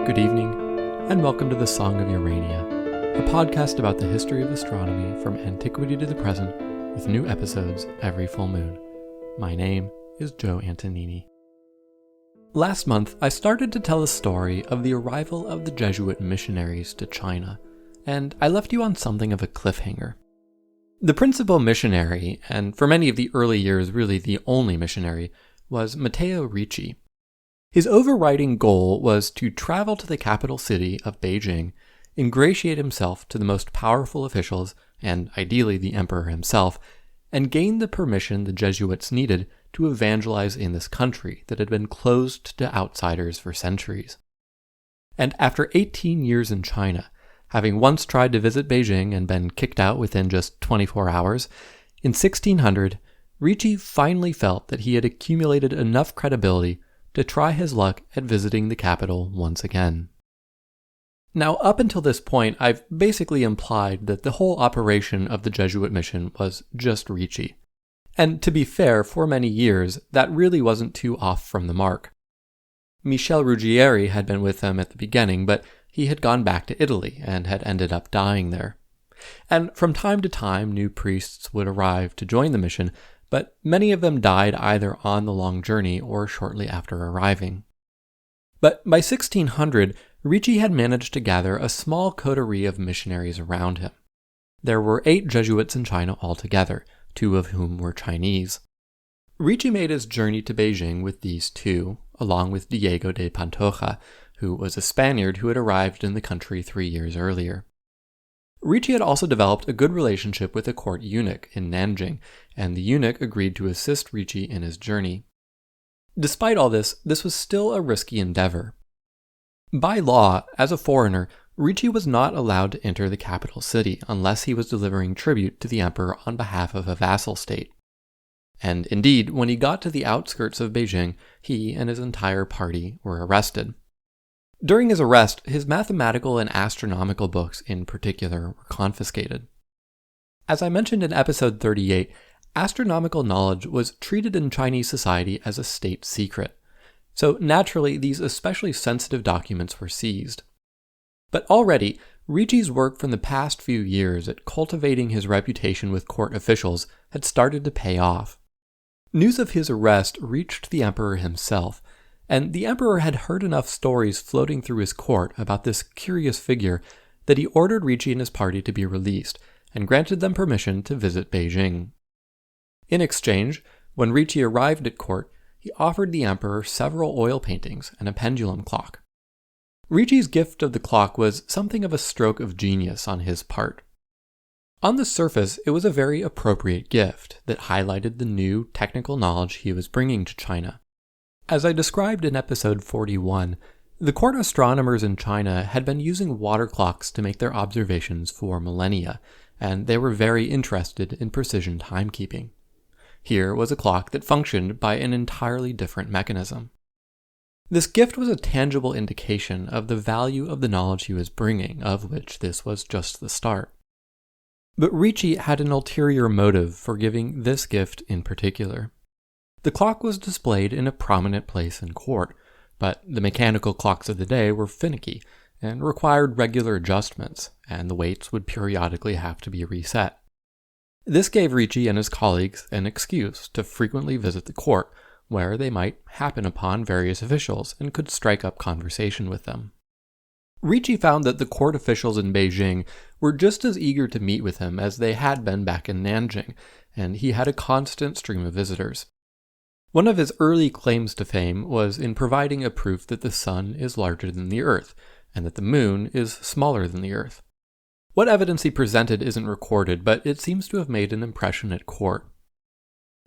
Good evening, and welcome to the Song of Urania, a podcast about the history of astronomy from antiquity to the present, with new episodes every full moon. My name is Joe Antonini. Last month, I started to tell the story of the arrival of the Jesuit missionaries to China, and I left you on something of a cliffhanger. The principal missionary, and for many of the early years really the only missionary, was Matteo Ricci. His overriding goal was to travel to the capital city of Beijing, ingratiate himself to the most powerful officials, and ideally the emperor himself, and gain the permission the Jesuits needed to evangelize in this country that had been closed to outsiders for centuries. And after 18 years in China, having once tried to visit Beijing and been kicked out within just 24 hours, in 1600, Ricci finally felt that he had accumulated enough credibility to try his luck at visiting the capital once again. Now, up until this point, I've basically implied that the whole operation of the Jesuit mission was just Ricci. And to be fair, for many years, that really wasn't too off from the mark. Michel Ruggieri had been with them at the beginning, but he had gone back to Italy and had ended up dying there. And from time to time, new priests would arrive to join the mission, but many of them died either on the long journey or shortly after arriving. But by 1600, Ricci had managed to gather a small coterie of missionaries around him. There were 8 Jesuits in China altogether, 2 of whom were Chinese. Ricci made his journey to Beijing with these 2, along with Diego de Pantoja, who was a Spaniard who had arrived in the country 3 years earlier. Ricci had also developed a good relationship with a court eunuch in Nanjing, and the eunuch agreed to assist Ricci in his journey. Despite all this was still a risky endeavor. By law, as a foreigner, Ricci was not allowed to enter the capital city unless he was delivering tribute to the emperor on behalf of a vassal state. And indeed, when he got to the outskirts of Beijing, he and his entire party were arrested. During his arrest, his mathematical and astronomical books in particular were confiscated. As I mentioned in episode 38, astronomical knowledge was treated in Chinese society as a state secret, so naturally these especially sensitive documents were seized. But already, Ricci's work from the past few years at cultivating his reputation with court officials had started to pay off. News of his arrest reached the emperor himself, and the emperor had heard enough stories floating through his court about this curious figure that he ordered Ricci and his party to be released, and granted them permission to visit Beijing. In exchange, when Ricci arrived at court, he offered the emperor several oil paintings and a pendulum clock. Ricci's gift of the clock was something of a stroke of genius on his part. On the surface, it was a very appropriate gift that highlighted the new technical knowledge he was bringing to China. As I described in episode 41, the court astronomers in China had been using water clocks to make their observations for millennia, and they were very interested in precision timekeeping. Here was a clock that functioned by an entirely different mechanism. This gift was a tangible indication of the value of the knowledge he was bringing, of which this was just the start. But Ricci had an ulterior motive for giving this gift in particular. The clock was displayed in a prominent place in court, but the mechanical clocks of the day were finicky and required regular adjustments, and the weights would periodically have to be reset. This gave Ricci and his colleagues an excuse to frequently visit the court, where they might happen upon various officials and could strike up conversation with them. Ricci found that the court officials in Beijing were just as eager to meet with him as they had been back in Nanjing, and he had a constant stream of visitors. One of his early claims to fame was in providing a proof that the sun is larger than the Earth, and that the moon is smaller than the Earth. What evidence he presented isn't recorded, but it seems to have made an impression at court.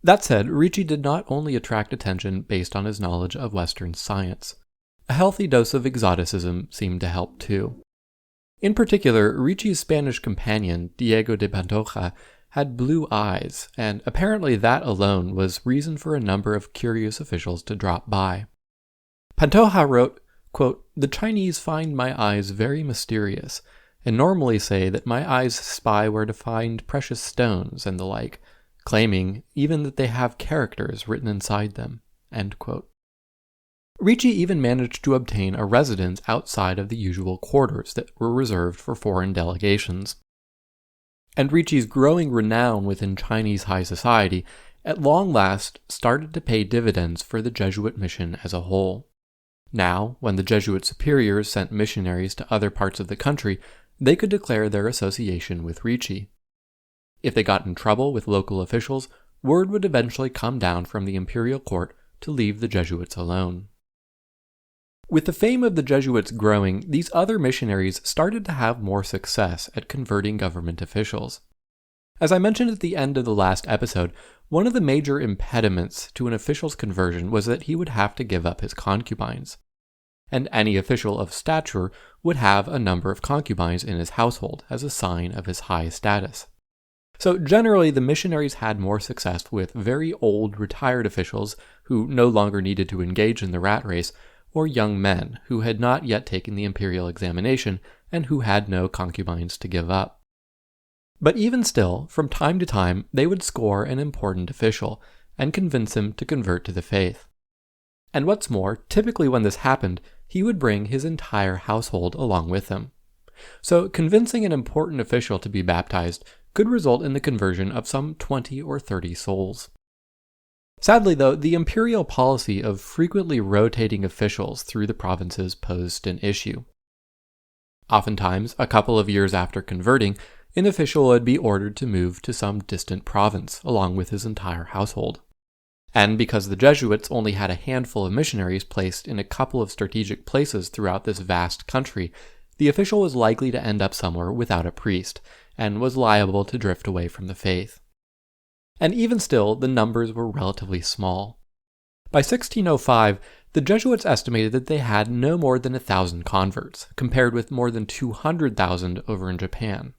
That said, Ricci did not only attract attention based on his knowledge of Western science. A healthy dose of exoticism seemed to help too. In particular, Ricci's Spanish companion, Diego de Pantoja, had blue eyes, and apparently that alone was reason for a number of curious officials to drop by. Pantoja wrote, quote, "The Chinese find my eyes very mysterious, and normally say that my eyes spy where to find precious stones and the like, claiming even that they have characters written inside them." End quote. Ricci even managed to obtain a residence outside of the usual quarters that were reserved for foreign delegations. And Ricci's growing renown within Chinese high society at long last started to pay dividends for the Jesuit mission as a whole. Now, when the Jesuit superiors sent missionaries to other parts of the country, they could declare their association with Ricci. If they got in trouble with local officials, word would eventually come down from the imperial court to leave the Jesuits alone. With the fame of the Jesuits growing, these other missionaries started to have more success at converting government officials. As I mentioned at the end of the last episode, one of the major impediments to an official's conversion was that he would have to give up his concubines. And any official of stature would have a number of concubines in his household as a sign of his high status. So generally, the missionaries had more success with very old, retired officials who no longer needed to engage in the rat race, or young men who had not yet taken the imperial examination and who had no concubines to give up. But even still, from time to time, they would score an important official and convince him to convert to the faith. And what's more, typically when this happened, he would bring his entire household along with him. So convincing an important official to be baptized could result in the conversion of some 20 or 30 souls. Sadly, though, the imperial policy of frequently rotating officials through the provinces posed an issue. Oftentimes, a couple of years after converting, an official would be ordered to move to some distant province along with his entire household. And because the Jesuits only had a handful of missionaries placed in a couple of strategic places throughout this vast country, the official was likely to end up somewhere without a priest, and was liable to drift away from the faith. And even still, the numbers were relatively small. By 1605, the Jesuits estimated that they had no more than 1,000 converts, compared with more than 200,000 over in Japan.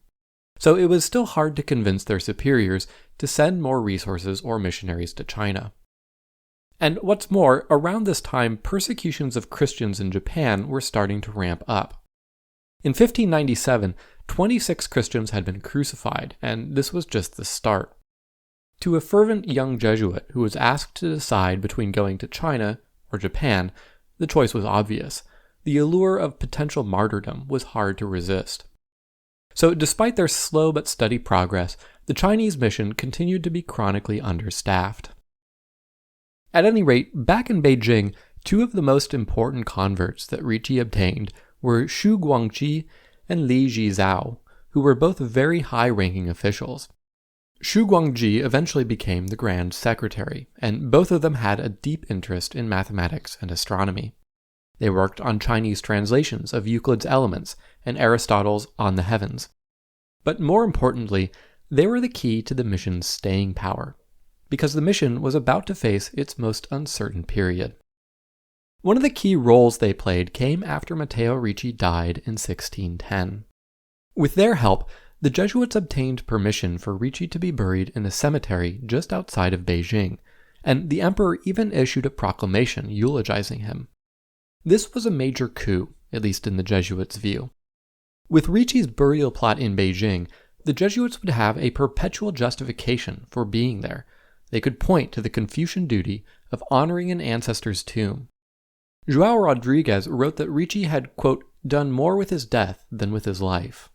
So it was still hard to convince their superiors to send more resources or missionaries to China. And what's more, around this time, persecutions of Christians in Japan were starting to ramp up. In 1597, 26 Christians had been crucified, and this was just the start. To a fervent young Jesuit who was asked to decide between going to China or Japan, the choice was obvious. The allure of potential martyrdom was hard to resist. So despite their slow but steady progress, the Chinese mission continued to be chronically understaffed. At any rate, back in Beijing, two of the most important converts that Ricci obtained were Xu Guangji and Li Jizhao, who were both very high-ranking officials. Xu Guangji eventually became the Grand Secretary, and both of them had a deep interest in mathematics and astronomy. They worked on Chinese translations of Euclid's Elements and Aristotle's On the Heavens. But more importantly, they were the key to the mission's staying power, because the mission was about to face its most uncertain period. One of the key roles they played came after Matteo Ricci died in 1610. With their help, the Jesuits obtained permission for Ricci to be buried in a cemetery just outside of Beijing, and the emperor even issued a proclamation eulogizing him. This was a major coup, at least in the Jesuits' view. With Ricci's burial plot in Beijing, the Jesuits would have a perpetual justification for being there. They could point to the Confucian duty of honoring an ancestor's tomb. João Rodrigues wrote that Ricci had, quote, done more with his death than with his life.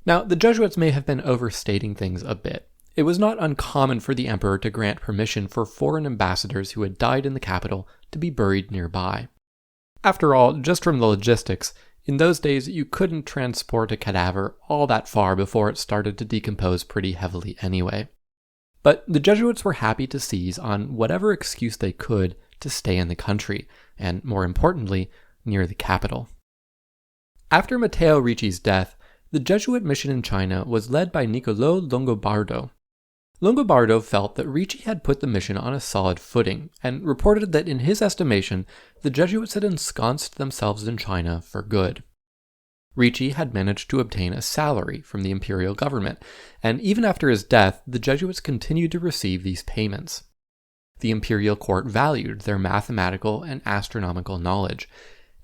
Now, the Jesuits may have been overstating things a bit. It was not uncommon for the emperor to grant permission for foreign ambassadors who had died in the capital to be buried nearby. After all, just from the logistics, in those days you couldn't transport a cadaver all that far before it started to decompose pretty heavily anyway. But the Jesuits were happy to seize on whatever excuse they could to stay in the country, and more importantly, near the capital. After Matteo Ricci's death, the Jesuit mission in China was led by Niccolò Longobardo. Longobardo felt that Ricci had put the mission on a solid footing, and reported that in his estimation, the Jesuits had ensconced themselves in China for good. Ricci had managed to obtain a salary from the imperial government, and even after his death, the Jesuits continued to receive these payments. The imperial court valued their mathematical and astronomical knowledge,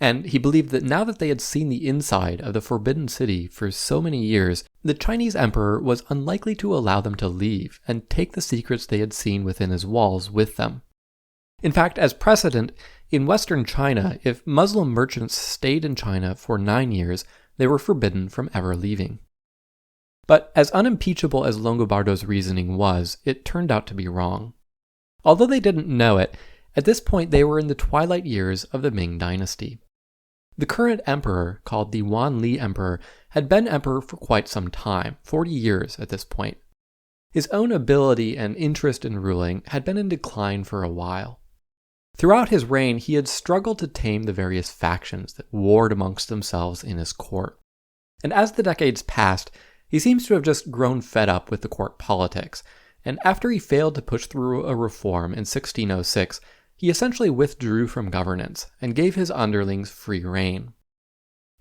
and he believed that now that they had seen the inside of the Forbidden City for so many years, the Chinese emperor was unlikely to allow them to leave and take the secrets they had seen within his walls with them. In fact, as precedent, in Western China, if Muslim merchants stayed in China for 9 years, they were forbidden from ever leaving. But as unimpeachable as Longobardo's reasoning was, it turned out to be wrong. Although they didn't know it, at this point they were in the twilight years of the Ming dynasty. The current emperor, called the Wanli Emperor, had been emperor for quite some time, 40 years at this point. His own ability and interest in ruling had been in decline for a while. Throughout his reign, he had struggled to tame the various factions that warred amongst themselves in his court. And as the decades passed, he seems to have just grown fed up with the court politics, and after he failed to push through a reform in 1606, he essentially withdrew from governance and gave his underlings free rein.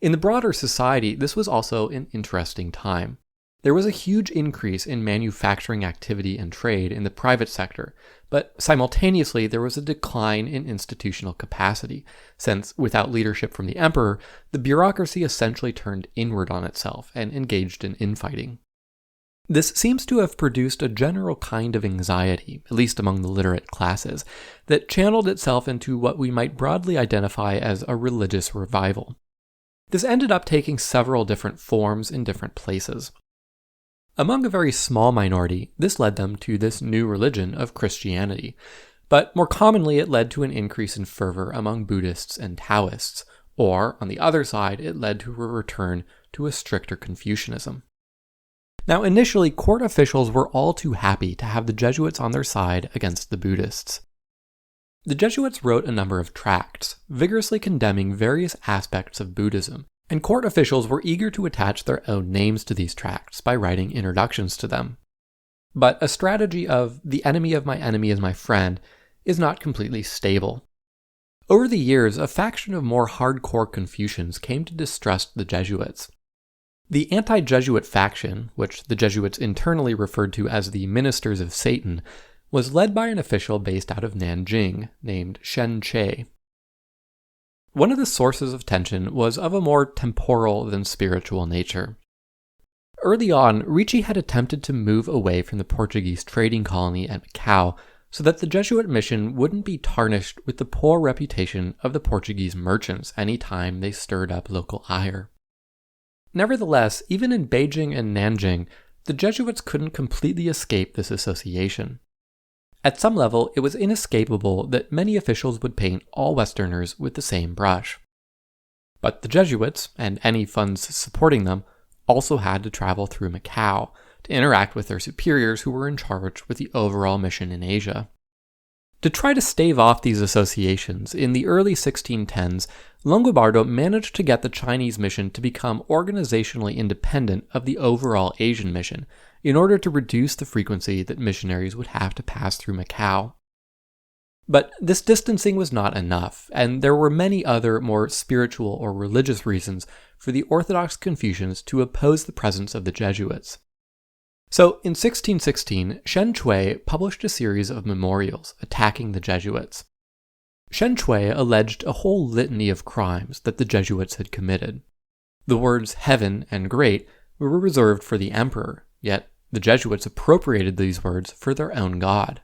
In the broader society, this was also an interesting time. There was a huge increase in manufacturing activity and trade in the private sector, but simultaneously there was a decline in institutional capacity, since without leadership from the emperor, the bureaucracy essentially turned inward on itself and engaged in infighting. This seems to have produced a general kind of anxiety, at least among the literate classes, that channeled itself into what we might broadly identify as a religious revival. This ended up taking several different forms in different places. Among a very small minority, this led them to this new religion of Christianity, but more commonly it led to an increase in fervor among Buddhists and Taoists, or, on the other side, it led to a return to a stricter Confucianism. Now, initially, court officials were all too happy to have the Jesuits on their side against the Buddhists. The Jesuits wrote a number of tracts, vigorously condemning various aspects of Buddhism, and court officials were eager to attach their own names to these tracts by writing introductions to them. But a strategy of the enemy of my enemy is my friend is not completely stable. Over the years, a faction of more hardcore Confucians came to distrust the Jesuits. The anti-Jesuit faction, which the Jesuits internally referred to as the Ministers of Satan, was led by an official based out of Nanjing named Shen Che. One of the sources of tension was of a more temporal than spiritual nature. Early on, Ricci had attempted to move away from the Portuguese trading colony at Macau so that the Jesuit mission wouldn't be tarnished with the poor reputation of the Portuguese merchants any time they stirred up local ire. Nevertheless, even in Beijing and Nanjing, the Jesuits couldn't completely escape this association. At some level, it was inescapable that many officials would paint all Westerners with the same brush. But the Jesuits, and any funds supporting them, also had to travel through Macau to interact with their superiors who were in charge with the overall mission in Asia. To try to stave off these associations, in the early 1610s, Longobardo managed to get the Chinese mission to become organizationally independent of the overall Asian mission, in order to reduce the frequency that missionaries would have to pass through Macau. But this distancing was not enough, and there were many other more spiritual or religious reasons for the Orthodox Confucians to oppose the presence of the Jesuits. So, in 1616, Shen Chui published a series of memorials attacking the Jesuits. Shen Chui alleged a whole litany of crimes that the Jesuits had committed. The words heaven and great were reserved for the emperor, yet the Jesuits appropriated these words for their own god.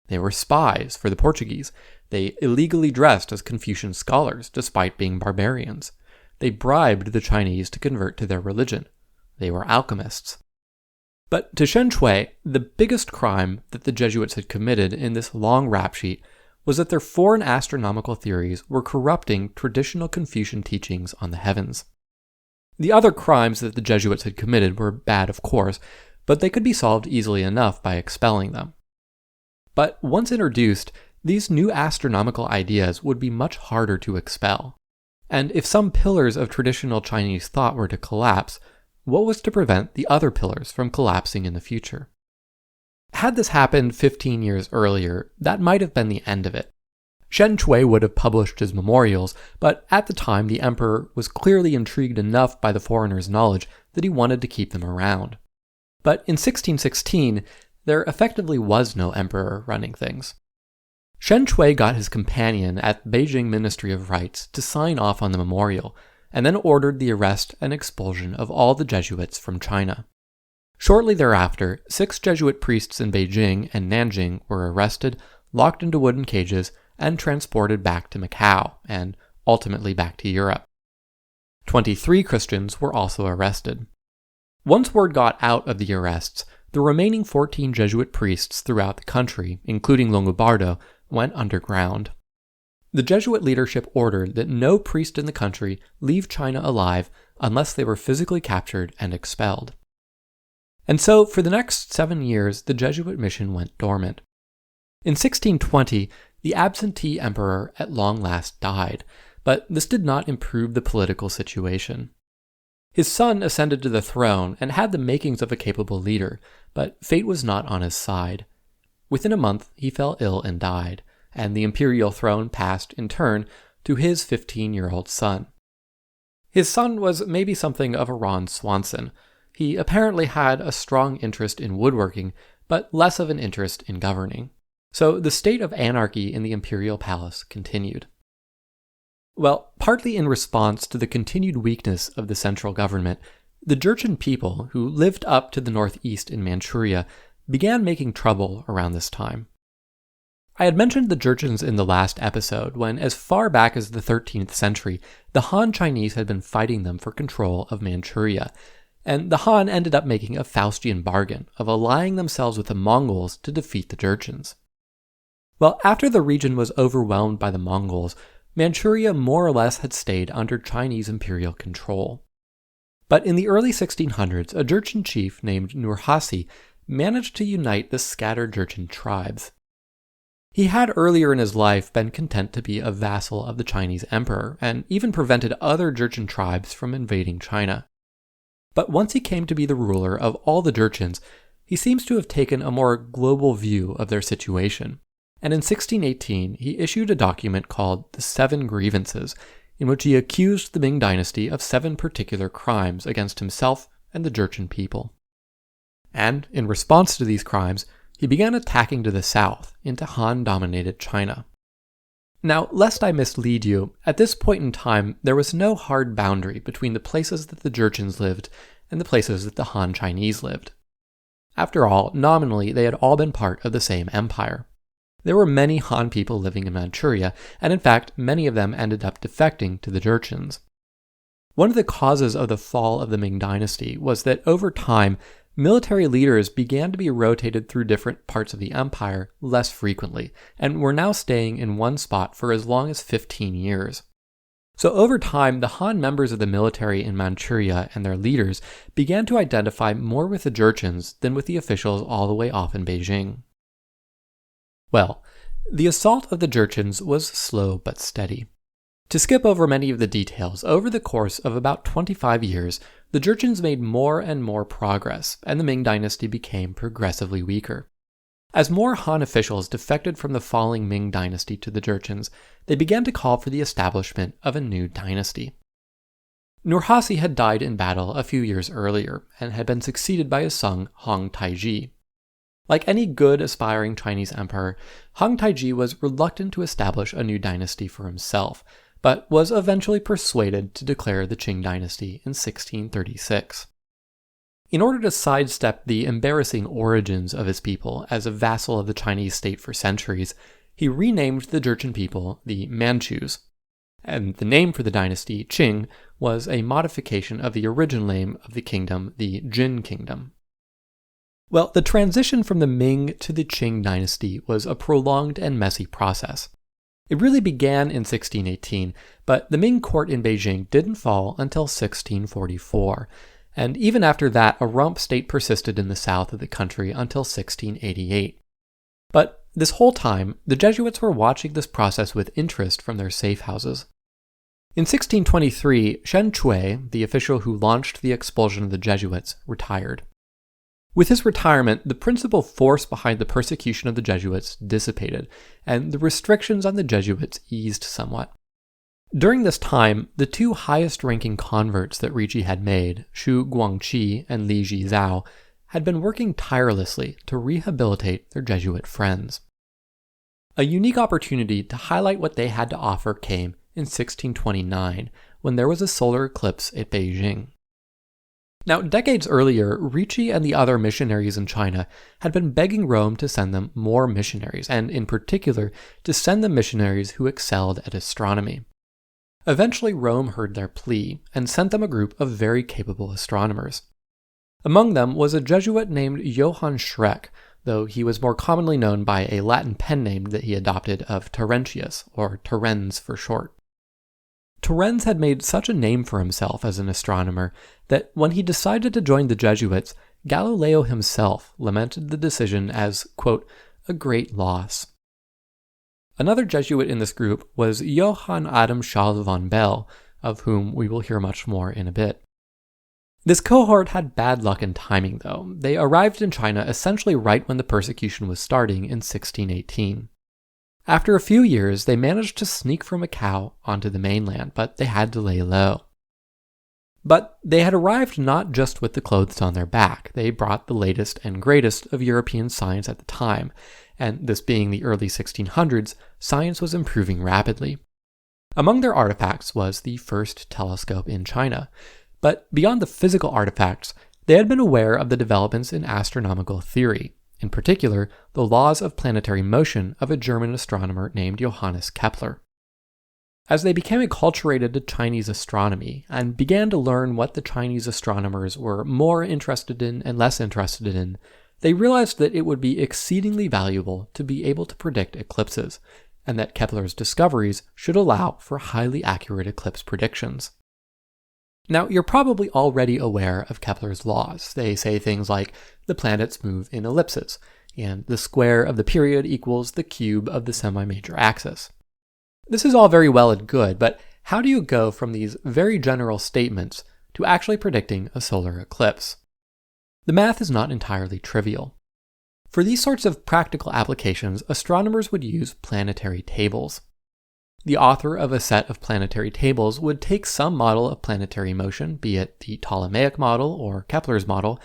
They were spies for the Portuguese. They illegally dressed as Confucian scholars despite being barbarians. They bribed the Chinese to convert to their religion. They were alchemists. But to Shen Chui, the biggest crime that the Jesuits had committed in this long rap sheet was that their foreign astronomical theories were corrupting traditional Confucian teachings on the heavens. The other crimes that the Jesuits had committed were bad, of course, but they could be solved easily enough by expelling them. But once introduced, these new astronomical ideas would be much harder to expel. And if some pillars of traditional Chinese thought were to collapse, what was to prevent the other pillars from collapsing in the future? Had this happened 15 years earlier, that might have been the end of it. Shen Chui would have published his memorials, but at the time the emperor was clearly intrigued enough by the foreigners' knowledge that he wanted to keep them around. But in 1616, there effectively was no emperor running things. Shen Chui got his companion at Beijing Ministry of Rites to sign off on the memorial, and then ordered the arrest and expulsion of all the Jesuits from China. Shortly thereafter, 6 Jesuit priests in Beijing and Nanjing were arrested, locked into wooden cages, and transported back to Macau, and ultimately back to Europe. 23 Christians were also arrested. Once word got out of the arrests, the remaining 14 Jesuit priests throughout the country, including Longobardo, went underground. The Jesuit leadership ordered that no priest in the country leave China alive unless they were physically captured and expelled. And so, for the next 7 years, the Jesuit mission went dormant. In 1620, the absentee emperor at long last died, but this did not improve the political situation. His son ascended to the throne and had the makings of a capable leader, but fate was not on his side. Within a month, he fell ill and died, and the imperial throne passed, in turn, to his 15-year-old son. His son was maybe something of a Ron Swanson. He apparently had a strong interest in woodworking, but less of an interest in governing. So the state of anarchy in the imperial palace continued. Well, partly in response to the continued weakness of the central government, the Jurchen people, who lived up to the northeast in Manchuria, began making trouble around this time. I had mentioned the Jurchens in the last episode when, as far back as the 13th century, the Han Chinese had been fighting them for control of Manchuria, and the Han ended up making a Faustian bargain of allying themselves with the Mongols to defeat the Jurchens. Well, after the region was overwhelmed by the Mongols, Manchuria more or less had stayed under Chinese imperial control. But in the early 1600s, a Jurchen chief named Nurhaci managed to unite the scattered Jurchen tribes. He had earlier in his life been content to be a vassal of the Chinese emperor, and even prevented other Jurchen tribes from invading China. But once he came to be the ruler of all the Jurchens, he seems to have taken a more global view of their situation. And in 1618, he issued a document called the Seven Grievances, in which he accused the Ming dynasty of 7 particular crimes against himself and the Jurchen people. And, in response to these crimes, he began attacking to the south, into Han-dominated China. Now, lest I mislead you, at this point in time, there was no hard boundary between the places that the Jurchens lived and the places that the Han Chinese lived. After all, nominally, they had all been part of the same empire. There were many Han people living in Manchuria, and in fact, many of them ended up defecting to the Jurchens. One of the causes of the fall of the Ming dynasty was that over time, military leaders began to be rotated through different parts of the empire less frequently, and were now staying in one spot for as long as 15 years. So over time, the Han members of the military in Manchuria and their leaders began to identify more with the Jurchens than with the officials all the way off in Beijing. Well, the assault of the Jurchens was slow but steady. To skip over many of the details, over the course of about 25 years, the Jurchens made more and more progress, and the Ming dynasty became progressively weaker. As more Han officials defected from the falling Ming dynasty to the Jurchens, they began to call for the establishment of a new dynasty. Nurhaci had died in battle a few years earlier, and had been succeeded by his son Hong Taiji. Like any good aspiring Chinese emperor, Hong Taiji was reluctant to establish a new dynasty for himself, but was eventually persuaded to declare the Qing dynasty in 1636. In order to sidestep the embarrassing origins of his people as a vassal of the Chinese state for centuries, he renamed the Jurchen people the Manchus, and the name for the dynasty, Qing, was a modification of the original name of the kingdom, the Jin Kingdom. Well, the transition from the Ming to the Qing dynasty was a prolonged and messy process. It really began in 1618, but the Ming court in Beijing didn't fall until 1644, and even after that, a rump state persisted in the south of the country until 1688. But this whole time, the Jesuits were watching this process with interest from their safe houses. In 1623, Shen Cui, the official who launched the expulsion of the Jesuits, retired. With his retirement, the principal force behind the persecution of the Jesuits dissipated, and the restrictions on the Jesuits eased somewhat. During this time, the 2 highest-ranking converts that Ricci had made, Xu Guangqi and Li Jizao, had been working tirelessly to rehabilitate their Jesuit friends. A unique opportunity to highlight what they had to offer came in 1629, when there was a solar eclipse at Beijing. Now, decades earlier, Ricci and the other missionaries in China had been begging Rome to send them more missionaries, and in particular, to send them missionaries who excelled at astronomy. Eventually, Rome heard their plea and sent them a group of very capable astronomers. Among them was a Jesuit named Johann Schreck, though he was more commonly known by a Latin pen name that he adopted of Terentius, or Terenz for short. Terenz had made such a name for himself as an astronomer that when he decided to join the Jesuits, Galileo himself lamented the decision as, quote, a great loss. Another Jesuit in this group was Johann Adam Charles von Bell, of whom we will hear much more in a bit. This cohort had bad luck in timing, though. They arrived in China essentially right when the persecution was starting in 1618. After a few years, they managed to sneak from Macau onto the mainland, but they had to lay low. But they had arrived not just with the clothes on their back. They brought the latest and greatest of European science at the time, and this being the early 1600s, science was improving rapidly. Among their artifacts was the first telescope in China, but beyond the physical artifacts, they had been aware of the developments in astronomical theory, in particular, the laws of planetary motion of a German astronomer named Johannes Kepler. As they became acculturated to Chinese astronomy and began to learn what the Chinese astronomers were more interested in and less interested in, they realized that it would be exceedingly valuable to be able to predict eclipses, and that Kepler's discoveries should allow for highly accurate eclipse predictions. Now, you're probably already aware of Kepler's laws. They say things like the planets move in ellipses, and the square of the period equals the cube of the semi-major axis. This is all very well and good, but how do you go from these very general statements to actually predicting a solar eclipse? The math is not entirely trivial. For these sorts of practical applications, astronomers would use planetary tables. The author of a set of planetary tables would take some model of planetary motion, be it the Ptolemaic model or Kepler's model,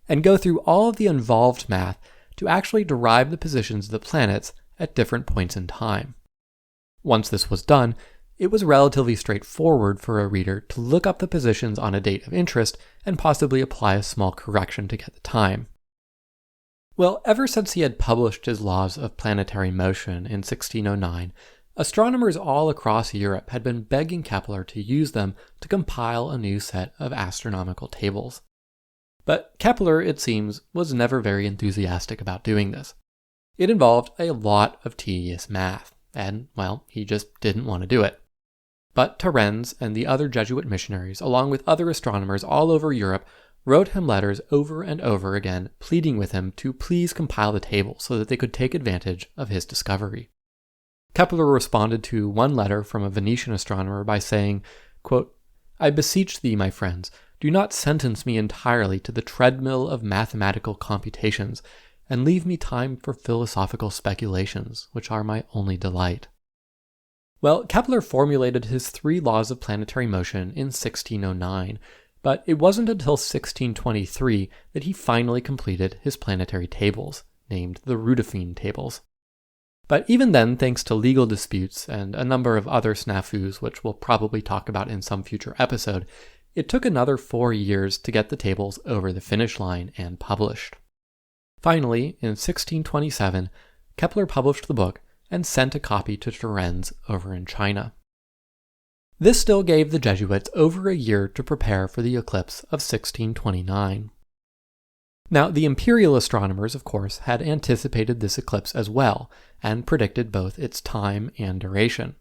and go through all of the involved math to actually derive the positions of the planets at different points in time. Once this was done, it was relatively straightforward for a reader to look up the positions on a date of interest and possibly apply a small correction to get the time. Well, ever since he had published his laws of planetary motion in 1609, astronomers all across Europe had been begging Kepler to use them to compile a new set of astronomical tables. But Kepler, it seems, was never very enthusiastic about doing this. It involved a lot of tedious math, and, well, he just didn't want to do it. But Terenz and the other Jesuit missionaries, along with other astronomers all over Europe, wrote him letters over and over again, pleading with him to please compile the table so that they could take advantage of his discovery. Kepler responded to one letter from a Venetian astronomer by saying, quote, I beseech thee, my friends, do not sentence me entirely to the treadmill of mathematical computations, and leave me time for philosophical speculations, which are my only delight. Well, Kepler formulated his 3 laws of planetary motion in 1609, but it wasn't until 1623 that he finally completed his planetary tables, named the Rudolphine tables. But even then, thanks to legal disputes and a number of other snafus which we'll probably talk about in some future episode, it took another 4 years to get the tables over the finish line and published. Finally, in 1627, Kepler published the book and sent a copy to Terenz over in China. This still gave the Jesuits over a year to prepare for the eclipse of 1629. Now, the imperial astronomers, of course, had anticipated this eclipse as well, and predicted both its time and duration.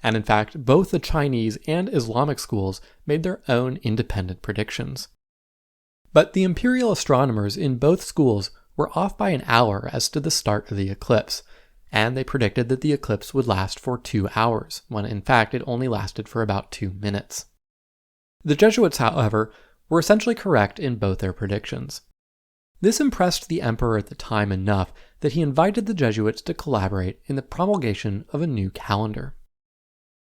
And in fact, both the Chinese and Islamic schools made their own independent predictions. But the imperial astronomers in both schools were off by an hour as to the start of the eclipse, and they predicted that the eclipse would last for 2 hours, when in fact it only lasted for about 2 minutes. The Jesuits, however, were essentially correct in both their predictions. This impressed the emperor at the time enough that he invited the Jesuits to collaborate in the promulgation of a new calendar.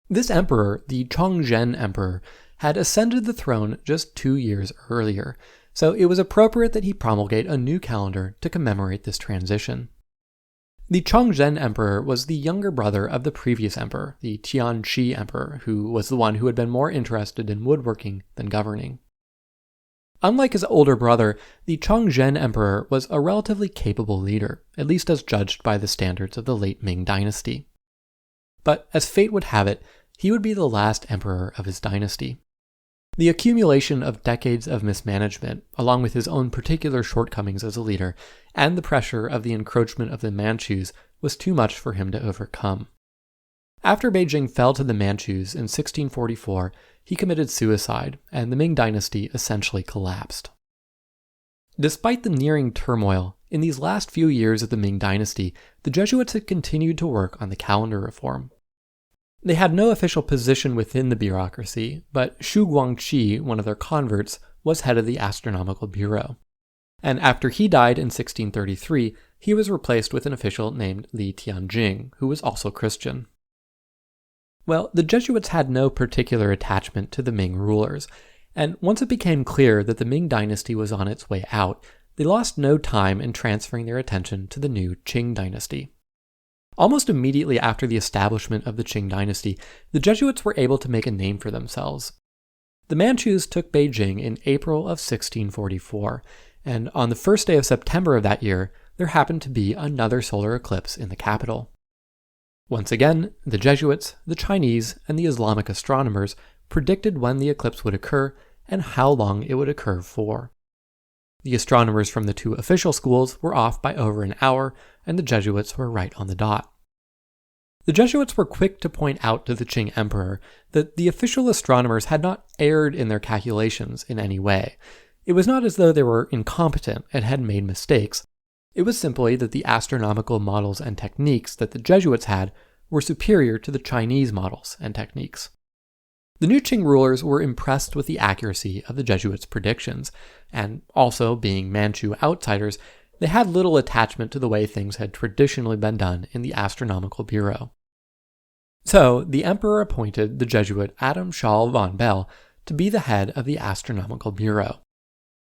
This emperor, the Chongzhen emperor, had ascended the throne just 2 years earlier, so it was appropriate that he promulgate a new calendar to commemorate this transition. The Chongzhen emperor was the younger brother of the previous emperor, the Tianqi emperor, who was the one who had been more interested in woodworking than governing. Unlike his older brother, the Chongzhen Emperor was a relatively capable leader, at least as judged by the standards of the late Ming dynasty. But as fate would have it, he would be the last emperor of his dynasty. The accumulation of decades of mismanagement, along with his own particular shortcomings as a leader, and the pressure of the encroachment of the Manchus was too much for him to overcome. After Beijing fell to the Manchus in 1644, he committed suicide, and the Ming dynasty essentially collapsed. Despite the nearing turmoil, in these last few years of the Ming dynasty, the Jesuits had continued to work on the calendar reform. They had no official position within the bureaucracy, but Shu Guangqi, one of their converts, was head of the astronomical bureau. And after he died in 1633, he was replaced with an official named Li Tianjing, who was also Christian. Well, the Jesuits had no particular attachment to the Ming rulers, and once it became clear that the Ming dynasty was on its way out, they lost no time in transferring their attention to the new Qing dynasty. Almost immediately after the establishment of the Qing dynasty, the Jesuits were able to make a name for themselves. The Manchus took Beijing in April of 1644, and on the first day of September of that year, there happened to be another solar eclipse in the capital. Once again, the Jesuits, the Chinese, and the Islamic astronomers predicted when the eclipse would occur and how long it would occur for. The astronomers from the two official schools were off by over an hour, and the Jesuits were right on the dot. The Jesuits were quick to point out to the Qing emperor that the official astronomers had not erred in their calculations in any way. It was not as though they were incompetent and had made mistakes. It was simply that the astronomical models and techniques that the Jesuits had were superior to the Chinese models and techniques. The new Qing rulers were impressed with the accuracy of the Jesuits' predictions, and also, being Manchu outsiders, they had little attachment to the way things had traditionally been done in the astronomical bureau. So, the emperor appointed the Jesuit Adam Schall von Bell to be the head of the astronomical bureau.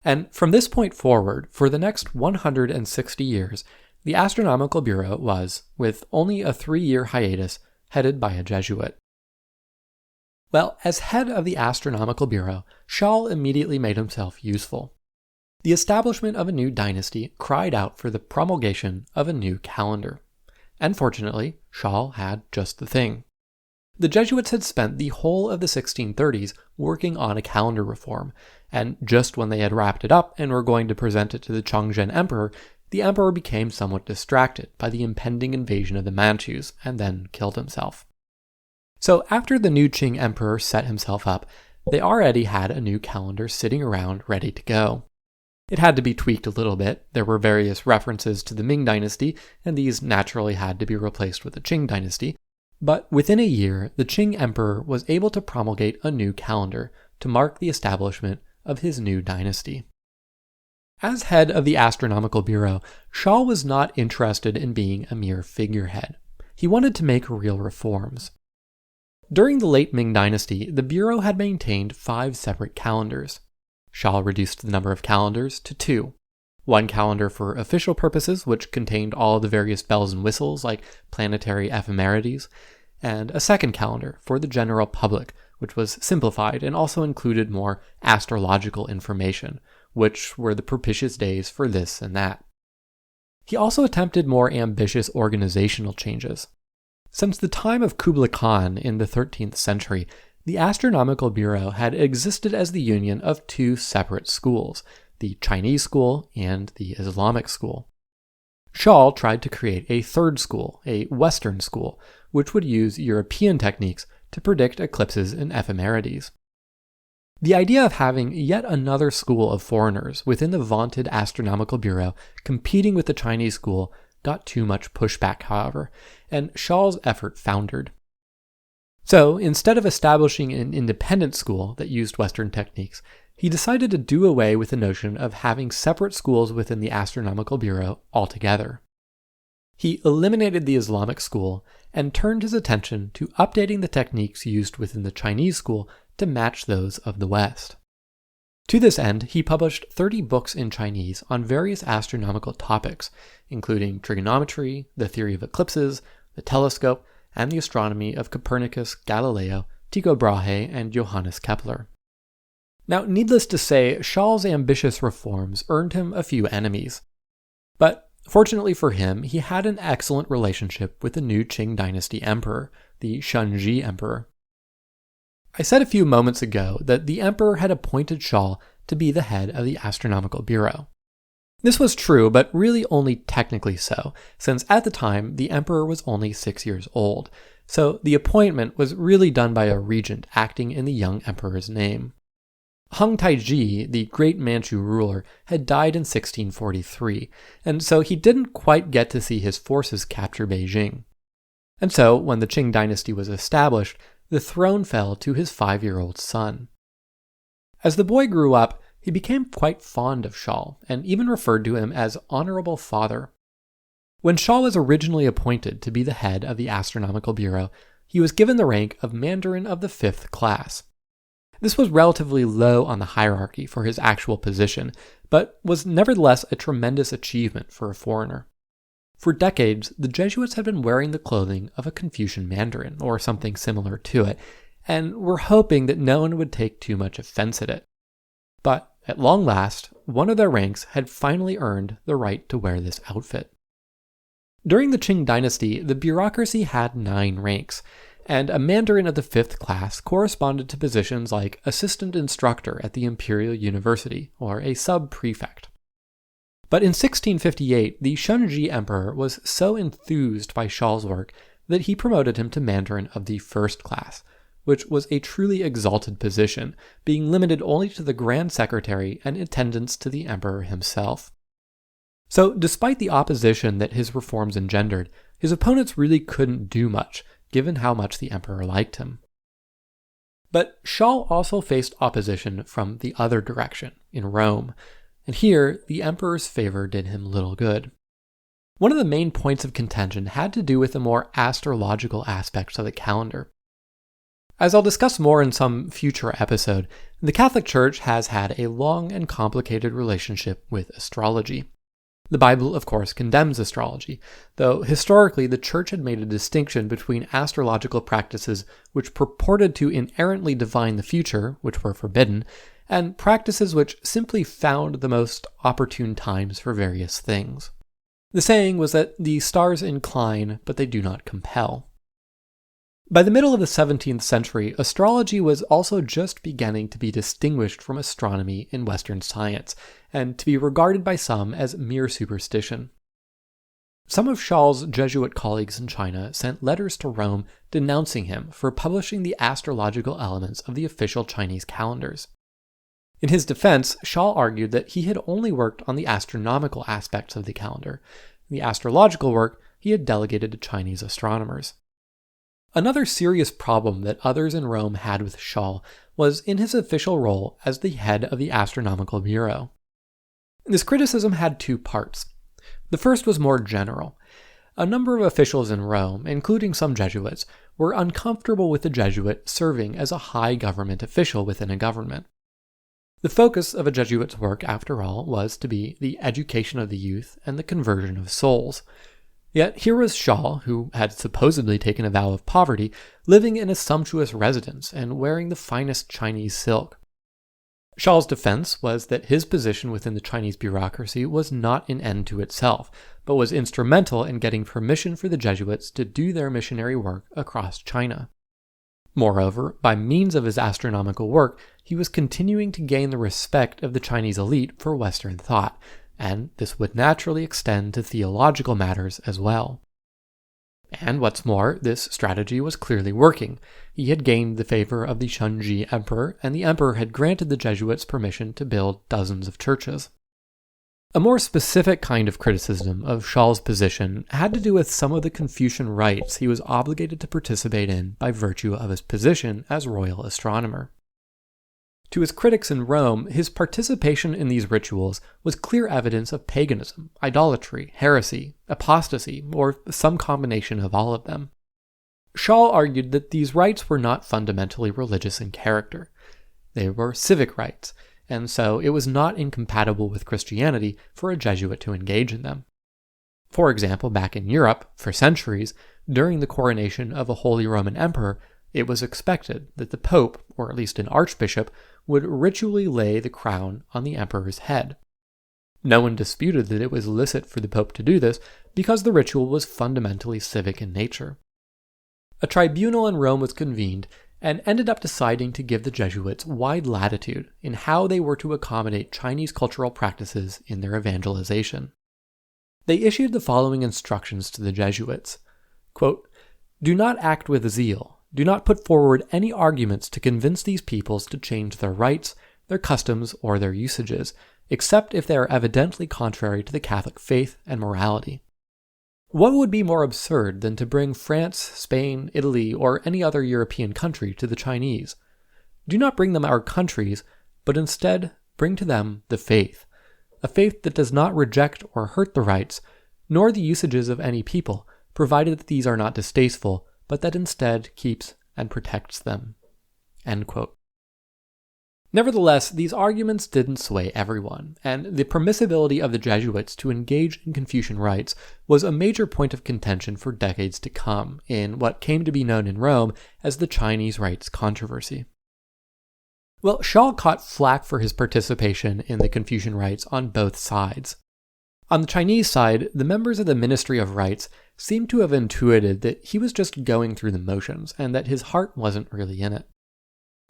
And from this point forward, for the next 160 years, the Astronomical Bureau was, with only a 3-year hiatus, headed by a Jesuit. Well, as head of the Astronomical Bureau, Schall immediately made himself useful. The establishment of a new dynasty cried out for the promulgation of a new calendar. And fortunately, Schall had just the thing. The Jesuits had spent the whole of the 1630s working on a calendar reform, and just when they had wrapped it up and were going to present it to the Chongzhen Emperor, the emperor became somewhat distracted by the impending invasion of the Manchus and then killed himself. So after the new Qing emperor set himself up, they already had a new calendar sitting around ready to go. It had to be tweaked a little bit. There were various references to the Ming dynasty, and these naturally had to be replaced with the Qing dynasty. But within a year, the Qing emperor was able to promulgate a new calendar to mark the establishment of his new dynasty. As head of the Astronomical Bureau, Schall was not interested in being a mere figurehead. He wanted to make real reforms. During the late Ming dynasty, the Bureau had maintained 5 separate calendars. Schall reduced the number of calendars to 2. One calendar for official purposes, which contained all the various bells and whistles like planetary ephemerides, and a second calendar for the general public, which was simplified and also included more astrological information, which were the propitious days for this and that. He also attempted more ambitious organizational changes. Since the time of Kublai Khan in the 13th century, the Astronomical Bureau had existed as the union of 2 separate schools, the Chinese school and the Islamic school. Schall tried to create a third school, a Western school, which would use European techniques to predict eclipses and ephemerides. The idea of having yet another school of foreigners within the vaunted Astronomical Bureau competing with the Chinese school got too much pushback, however, and Schall's effort foundered. So, instead of establishing an independent school that used Western techniques, he decided to do away with the notion of having separate schools within the Astronomical Bureau altogether. He eliminated the Islamic school and turned his attention to updating the techniques used within the Chinese school to match those of the West. To this end, he published 30 books in Chinese on various astronomical topics, including trigonometry, the theory of eclipses, the telescope, and the astronomy of Copernicus, Galileo, Tycho Brahe, and Johannes Kepler. Now, needless to say, Shao's ambitious reforms earned him a few enemies. But fortunately for him, he had an excellent relationship with the new Qing dynasty emperor, the Shunji emperor. I said a few moments ago that the emperor had appointed Shao to be the head of the astronomical bureau. This was true, but really only technically so, since at the time the emperor was only 6 years old, so the appointment was really done by a regent acting in the young emperor's name. Heng Taiji, the great Manchu ruler, had died in 1643, and so he didn't quite get to see his forces capture Beijing. And so, when the Qing dynasty was established, the throne fell to his 5-year-old son. As the boy grew up, he became quite fond of Shao, and even referred to him as Honorable Father. When Shao was originally appointed to be the head of the Astronomical Bureau, he was given the rank of Mandarin of the 5th class. This was relatively low on the hierarchy for his actual position, but was nevertheless a tremendous achievement for a foreigner. For decades, the Jesuits had been wearing the clothing of a Confucian Mandarin, or something similar to it, and were hoping that no one would take too much offense at it. But, at long last, one of their ranks had finally earned the right to wear this outfit. During the Qing dynasty, the bureaucracy had 9 ranks, and a Mandarin of the 5th class corresponded to positions like assistant instructor at the Imperial University, or a sub-prefect. But in 1658, the Shunji emperor was so enthused by Shao's work that he promoted him to Mandarin of the 1st class, which was a truly exalted position, being limited only to the Grand Secretary and attendants to the emperor himself. So, despite the opposition that his reforms engendered, his opponents really couldn't do much, given how much the emperor liked him. But Shao also faced opposition from the other direction, in Rome, and here the emperor's favor did him little good. One of the main points of contention had to do with the more astrological aspects of the calendar. As I'll discuss more in some future episode, the Catholic Church has had a long and complicated relationship with astrology. The Bible, of course, condemns astrology, though historically the Church had made a distinction between astrological practices which purported to inerrantly divine the future, which were forbidden, and practices which simply found the most opportune times for various things. The saying was that the stars incline, but they do not compel. By the middle of the 17th century, astrology was also just beginning to be distinguished from astronomy in Western science, and to be regarded by some as mere superstition. Some of Shao's Jesuit colleagues in China sent letters to Rome denouncing him for publishing the astrological elements of the official Chinese calendars. In his defense, Shao argued that he had only worked on the astronomical aspects of the calendar. The astrological work he had delegated to Chinese astronomers. Another serious problem that others in Rome had with Shao was in his official role as the head of the Astronomical Bureau. This criticism had 2 parts. The first was more general. A number of officials in Rome, including some Jesuits, were uncomfortable with the Jesuit serving as a high government official within a government. The focus of a Jesuit's work, after all, was to be the education of the youth and the conversion of souls. Yet here was Shao, who had supposedly taken a vow of poverty, living in a sumptuous residence and wearing the finest Chinese silk. Shao's defense was that his position within the Chinese bureaucracy was not an end to itself, but was instrumental in getting permission for the Jesuits to do their missionary work across China. Moreover, by means of his astronomical work, he was continuing to gain the respect of the Chinese elite for Western thought, and this would naturally extend to theological matters as well. And what's more, this strategy was clearly working. He had gained the favor of the Shunji emperor, and the emperor had granted the Jesuits permission to build dozens of churches. A more specific kind of criticism of Shao's position had to do with some of the Confucian rites he was obligated to participate in by virtue of his position as royal astronomer. To his critics in Rome, his participation in these rituals was clear evidence of paganism, idolatry, heresy, apostasy, or some combination of all of them. Shao argued that these rites were not fundamentally religious in character. They were civic rites, and so it was not incompatible with Christianity for a Jesuit to engage in them. For example, back in Europe, for centuries, during the coronation of a Holy Roman Emperor, it was expected that the Pope, or at least an archbishop, would ritually lay the crown on the emperor's head. No one disputed that it was licit for the Pope to do this because the ritual was fundamentally civic in nature. A tribunal in Rome was convened and ended up deciding to give the Jesuits wide latitude in how they were to accommodate Chinese cultural practices in their evangelization. They issued the following instructions to the Jesuits. Quote, "Do not act with zeal. Do not put forward any arguments to convince these peoples to change their rites, their customs, or their usages, except if they are evidently contrary to the Catholic faith and morality." What would be more absurd than to bring France, Spain, Italy, or any other European country to the Chinese? Do not bring them our countries, but instead bring to them the faith, a faith that does not reject or hurt the rites, nor the usages of any people, provided that these are not distasteful, but that instead keeps and protects them. End quote. Nevertheless, these arguments didn't sway everyone, and the permissibility of the Jesuits to engage in Confucian rites was a major point of contention for decades to come in what came to be known in Rome as the Chinese rites controversy. Well, Shaw caught flack for his participation in the Confucian rites on both sides. On the Chinese side, the members of the Ministry of Rites seemed to have intuited that he was just going through the motions and that his heart wasn't really in it.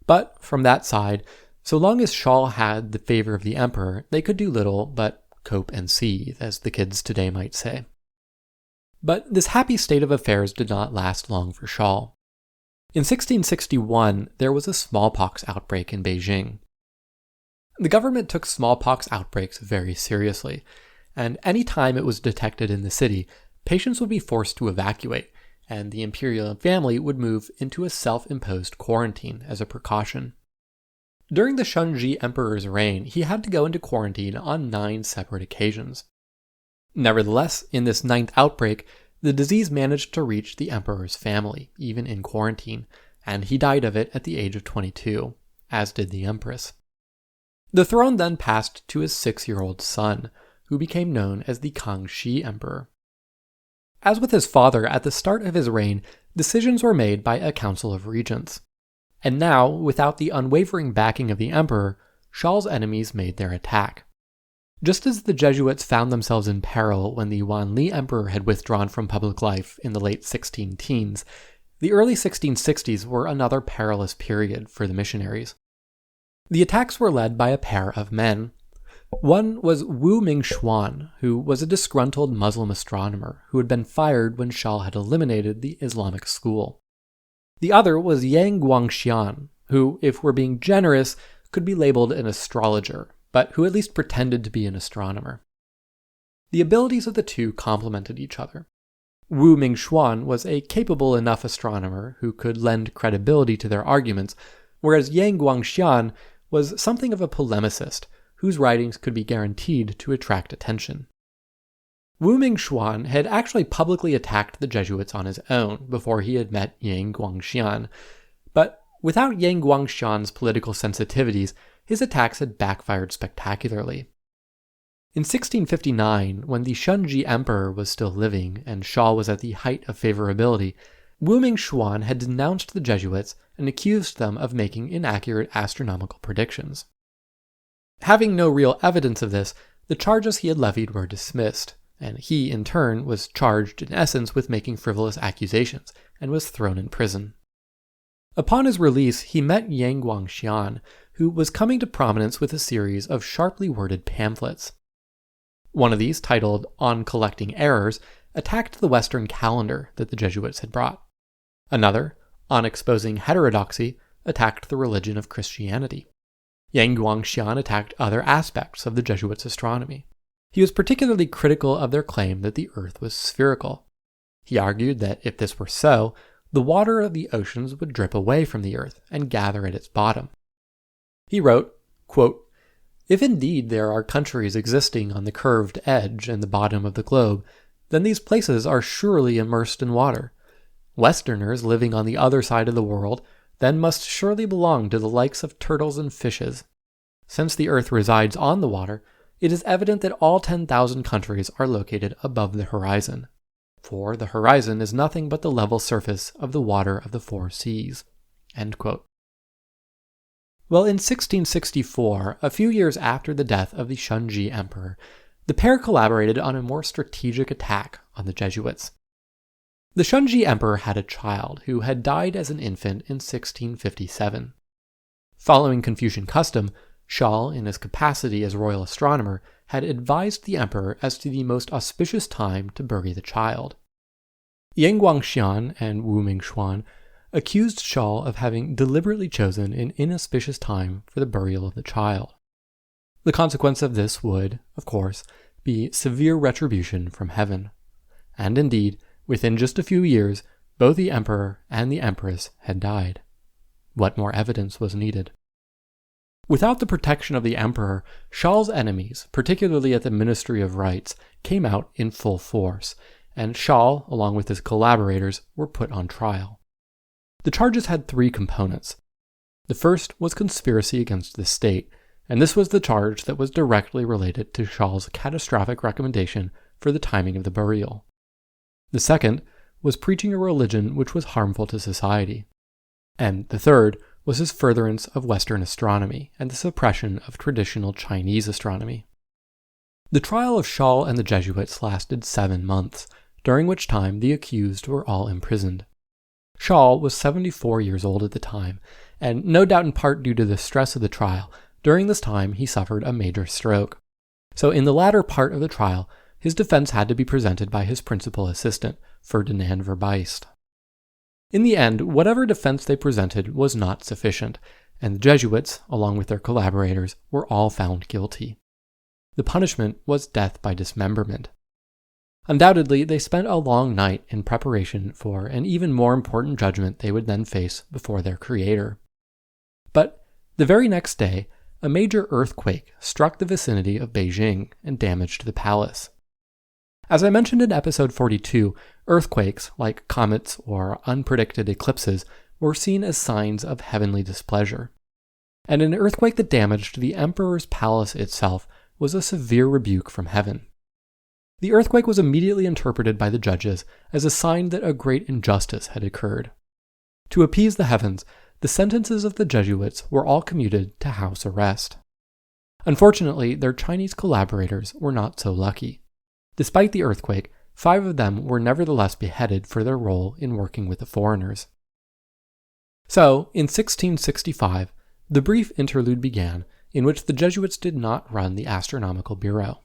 But from that side, so long as Shaw had the favor of the emperor, they could do little but cope and seethe, as the kids today might say. But this happy state of affairs did not last long for Shaw. In 1661, there was a smallpox outbreak in Beijing. The government took smallpox outbreaks very seriously, and any time it was detected in the city, patients would be forced to evacuate, and the imperial family would move into a self-imposed quarantine as a precaution. During the Shunji Emperor's reign, he had to go into quarantine on 9 separate occasions. Nevertheless, in this 9th outbreak, the disease managed to reach the emperor's family, even in quarantine, and he died of it at the age of 22, as did the empress. The throne then passed to his 6-year-old son, who became known as the Kangxi Emperor. As with his father, at the start of his reign, decisions were made by a council of regents. And now, without the unwavering backing of the emperor, Shaw's enemies made their attack. Just as the Jesuits found themselves in peril when the Wanli Emperor had withdrawn from public life in the late 16 teens, the early 1660s were another perilous period for the missionaries. The attacks were led by a pair of men. One was Wu Mingxuan, who was a disgruntled Muslim astronomer who had been fired when Shaw had eliminated the Islamic school. The other was Yang Guangxian, who, if we're being generous, could be labeled an astrologer, but who at least pretended to be an astronomer. The abilities of the two complemented each other. Wu Mingxuan was a capable enough astronomer who could lend credibility to their arguments, whereas Yang Guangxian was something of a polemicist, whose writings could be guaranteed to attract attention. Wu Mingxuan had actually publicly attacked the Jesuits on his own before he had met Yang Guangxian, but without Yang Guangxian's political sensitivities, his attacks had backfired spectacularly. In 1659, when the Shunji Emperor was still living and Shaw was at the height of favorability, Wu Mingxuan had denounced the Jesuits and accused them of making inaccurate astronomical predictions. Having no real evidence of this, the charges he had levied were dismissed, and he, in turn, was charged in essence with making frivolous accusations, and was thrown in prison. Upon his release, he met Yang Guangxian, who was coming to prominence with a series of sharply worded pamphlets. One of these, titled On Collecting Errors, attacked the Western calendar that the Jesuits had brought. Another, On Exposing Heterodoxy, attacked the religion of Christianity. Yang Guangxian attacked other aspects of the Jesuits' astronomy. He was particularly critical of their claim that the Earth was spherical. He argued that if this were so, the water of the oceans would drip away from the Earth and gather at its bottom. He wrote, quote, "If indeed there are countries existing on the curved edge and the bottom of the globe, then these places are surely immersed in water. Westerners living on the other side of the world then must surely belong to the likes of turtles and fishes. Since the Earth resides on the water, it is evident that all 10,000 countries are located above the horizon, for the horizon is nothing but the level surface of the water of the 4 seas." End quote. Well, in 1664, a few years after the death of the Shunji emperor, the pair collaborated on a more strategic attack on the Jesuits. The Shunji emperor had a child who had died as an infant in 1657. Following Confucian custom, Shal, in his capacity as royal astronomer, had advised the emperor as to the most auspicious time to bury the child. Yang Guangxian and Wu Mingxuan accused Shal of having deliberately chosen an inauspicious time for the burial of the child. The consequence of this would, of course, be severe retribution from heaven. And indeed, within just a few years, both the emperor and the empress had died. What more evidence was needed? Without the protection of the emperor, Shal's enemies, particularly at the Ministry of Rites, came out in full force, and Shal, along with his collaborators, were put on trial. The charges had three components. The first was conspiracy against the state, and this was the charge that was directly related to Shal's catastrophic recommendation for the timing of the burial. The second was preaching a religion which was harmful to society. And the third was his furtherance of Western astronomy and the suppression of traditional Chinese astronomy. The trial of Shal and the Jesuits lasted 7 months, during which time the accused were all imprisoned. Shal was 74 years old at the time, and no doubt in part due to the stress of the trial, during this time he suffered a major stroke. So in the latter part of the trial, his defense had to be presented by his principal assistant, Ferdinand Verbeist. In the end, whatever defense they presented was not sufficient, and the Jesuits, along with their collaborators, were all found guilty. The punishment was death by dismemberment. Undoubtedly, they spent a long night in preparation for an even more important judgment they would then face before their Creator. But the very next day, a major earthquake struck the vicinity of Beijing and damaged the palace. As I mentioned in episode 42, earthquakes, like comets or unpredicted eclipses, were seen as signs of heavenly displeasure. And an earthquake that damaged the emperor's palace itself was a severe rebuke from heaven. The earthquake was immediately interpreted by the judges as a sign that a great injustice had occurred. To appease the heavens, the sentences of the Jesuits were all commuted to house arrest. Unfortunately, their Chinese collaborators were not so lucky. Despite the earthquake, 5 of them were nevertheless beheaded for their role in working with the foreigners. So, in 1665, the brief interlude began in which the Jesuits did not run the Astronomical Bureau.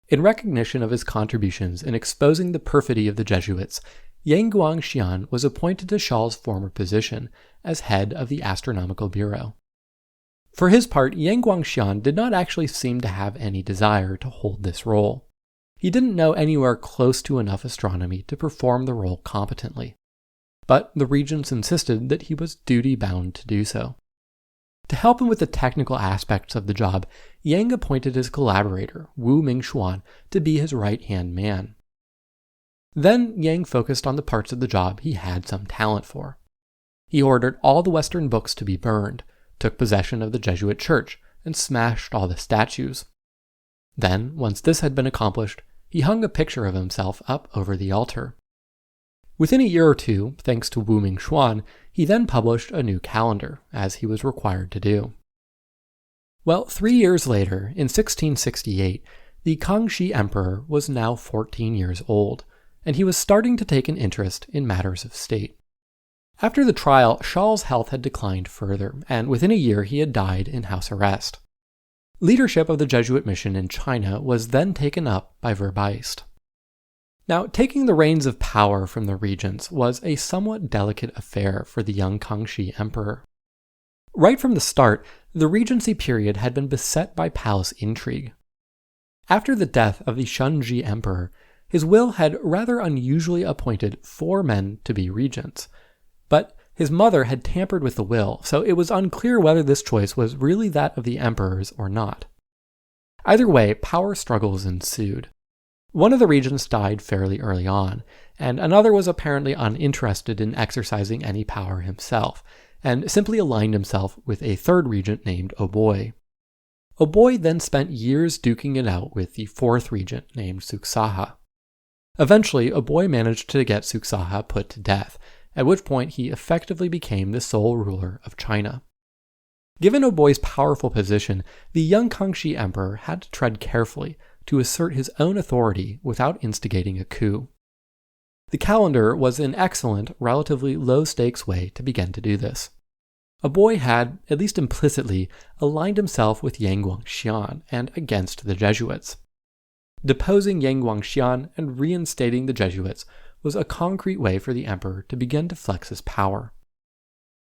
In recognition of his contributions in exposing the perfidy of the Jesuits, Yang Guangxian was appointed to Shal's former position as head of the Astronomical Bureau. For his part, Yang Guangxian did not actually seem to have any desire to hold this role. He didn't know anywhere close to enough astronomy to perform the role competently. But the regents insisted that he was duty-bound to do so. To help him with the technical aspects of the job, Yang appointed his collaborator, Wu Mingxuan, to be his right-hand man. Then Yang focused on the parts of the job he had some talent for. He ordered all the Western books to be burned, took possession of the Jesuit church, and smashed all the statues. Then, once this had been accomplished, he hung a picture of himself up over the altar. Within a year or two, thanks to Wu Mingxuan, he then published a new calendar, as he was required to do. Well, 3 years later, in 1668, the Kangxi emperor was now 14 years old, and he was starting to take an interest in matters of state. After the trial, Shal's health had declined further, and within a year he had died in house arrest. Leadership of the Jesuit mission in China was then taken up by Verbeist. Now, taking the reins of power from the regents was a somewhat delicate affair for the young Kangxi emperor. Right from the start, the regency period had been beset by palace intrigue. After the death of the Shunji emperor, his will had rather unusually appointed 4 men to be regents, but his mother had tampered with the will, so it was unclear whether this choice was really that of the emperor's or not. Either way, power struggles ensued. One of the regents died fairly early on, and another was apparently uninterested in exercising any power himself, and simply aligned himself with a third regent named Oboi. Oboi then spent years duking it out with the 4th regent named Suksaha. Eventually, Oboi managed to get Suksaha put to death, at which point he effectively became the sole ruler of China. Given Oboi's powerful position, the young Kangxi emperor had to tread carefully to assert his own authority without instigating a coup. The calendar was an excellent, relatively low-stakes way to begin to do this. Oboi had, at least implicitly, aligned himself with Yang Guangxian and against the Jesuits. Deposing Yang Guangxian and reinstating the Jesuits was a concrete way for the emperor to begin to flex his power.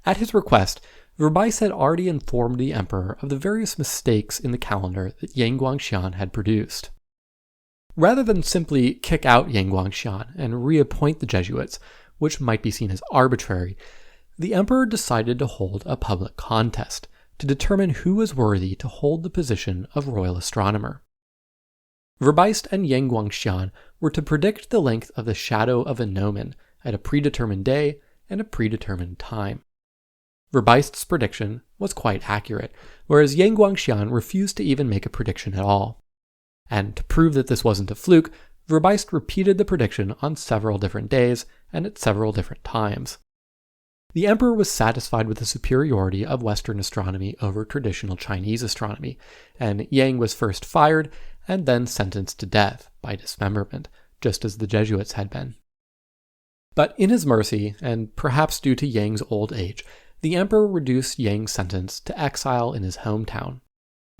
At his request, Verbice had already informed the emperor of the various mistakes in the calendar that Yang Guangxian had produced. Rather than simply kick out Yang Guangxian and reappoint the Jesuits, which might be seen as arbitrary, the emperor decided to hold a public contest to determine who was worthy to hold the position of royal astronomer. Verbice and Yang Guangxian were to predict the length of the shadow of a gnomon at a predetermined day and a predetermined time. Verbice's prediction was quite accurate, whereas Yang Guangxian refused to even make a prediction at all. And to prove that this wasn't a fluke, Verbice repeated the prediction on several different days and at several different times. The emperor was satisfied with the superiority of Western astronomy over traditional Chinese astronomy, and Yang was first fired and then sentenced to death by dismemberment, just as the Jesuits had been. But in his mercy, and perhaps due to Yang's old age, the emperor reduced Yang's sentence to exile in his hometown,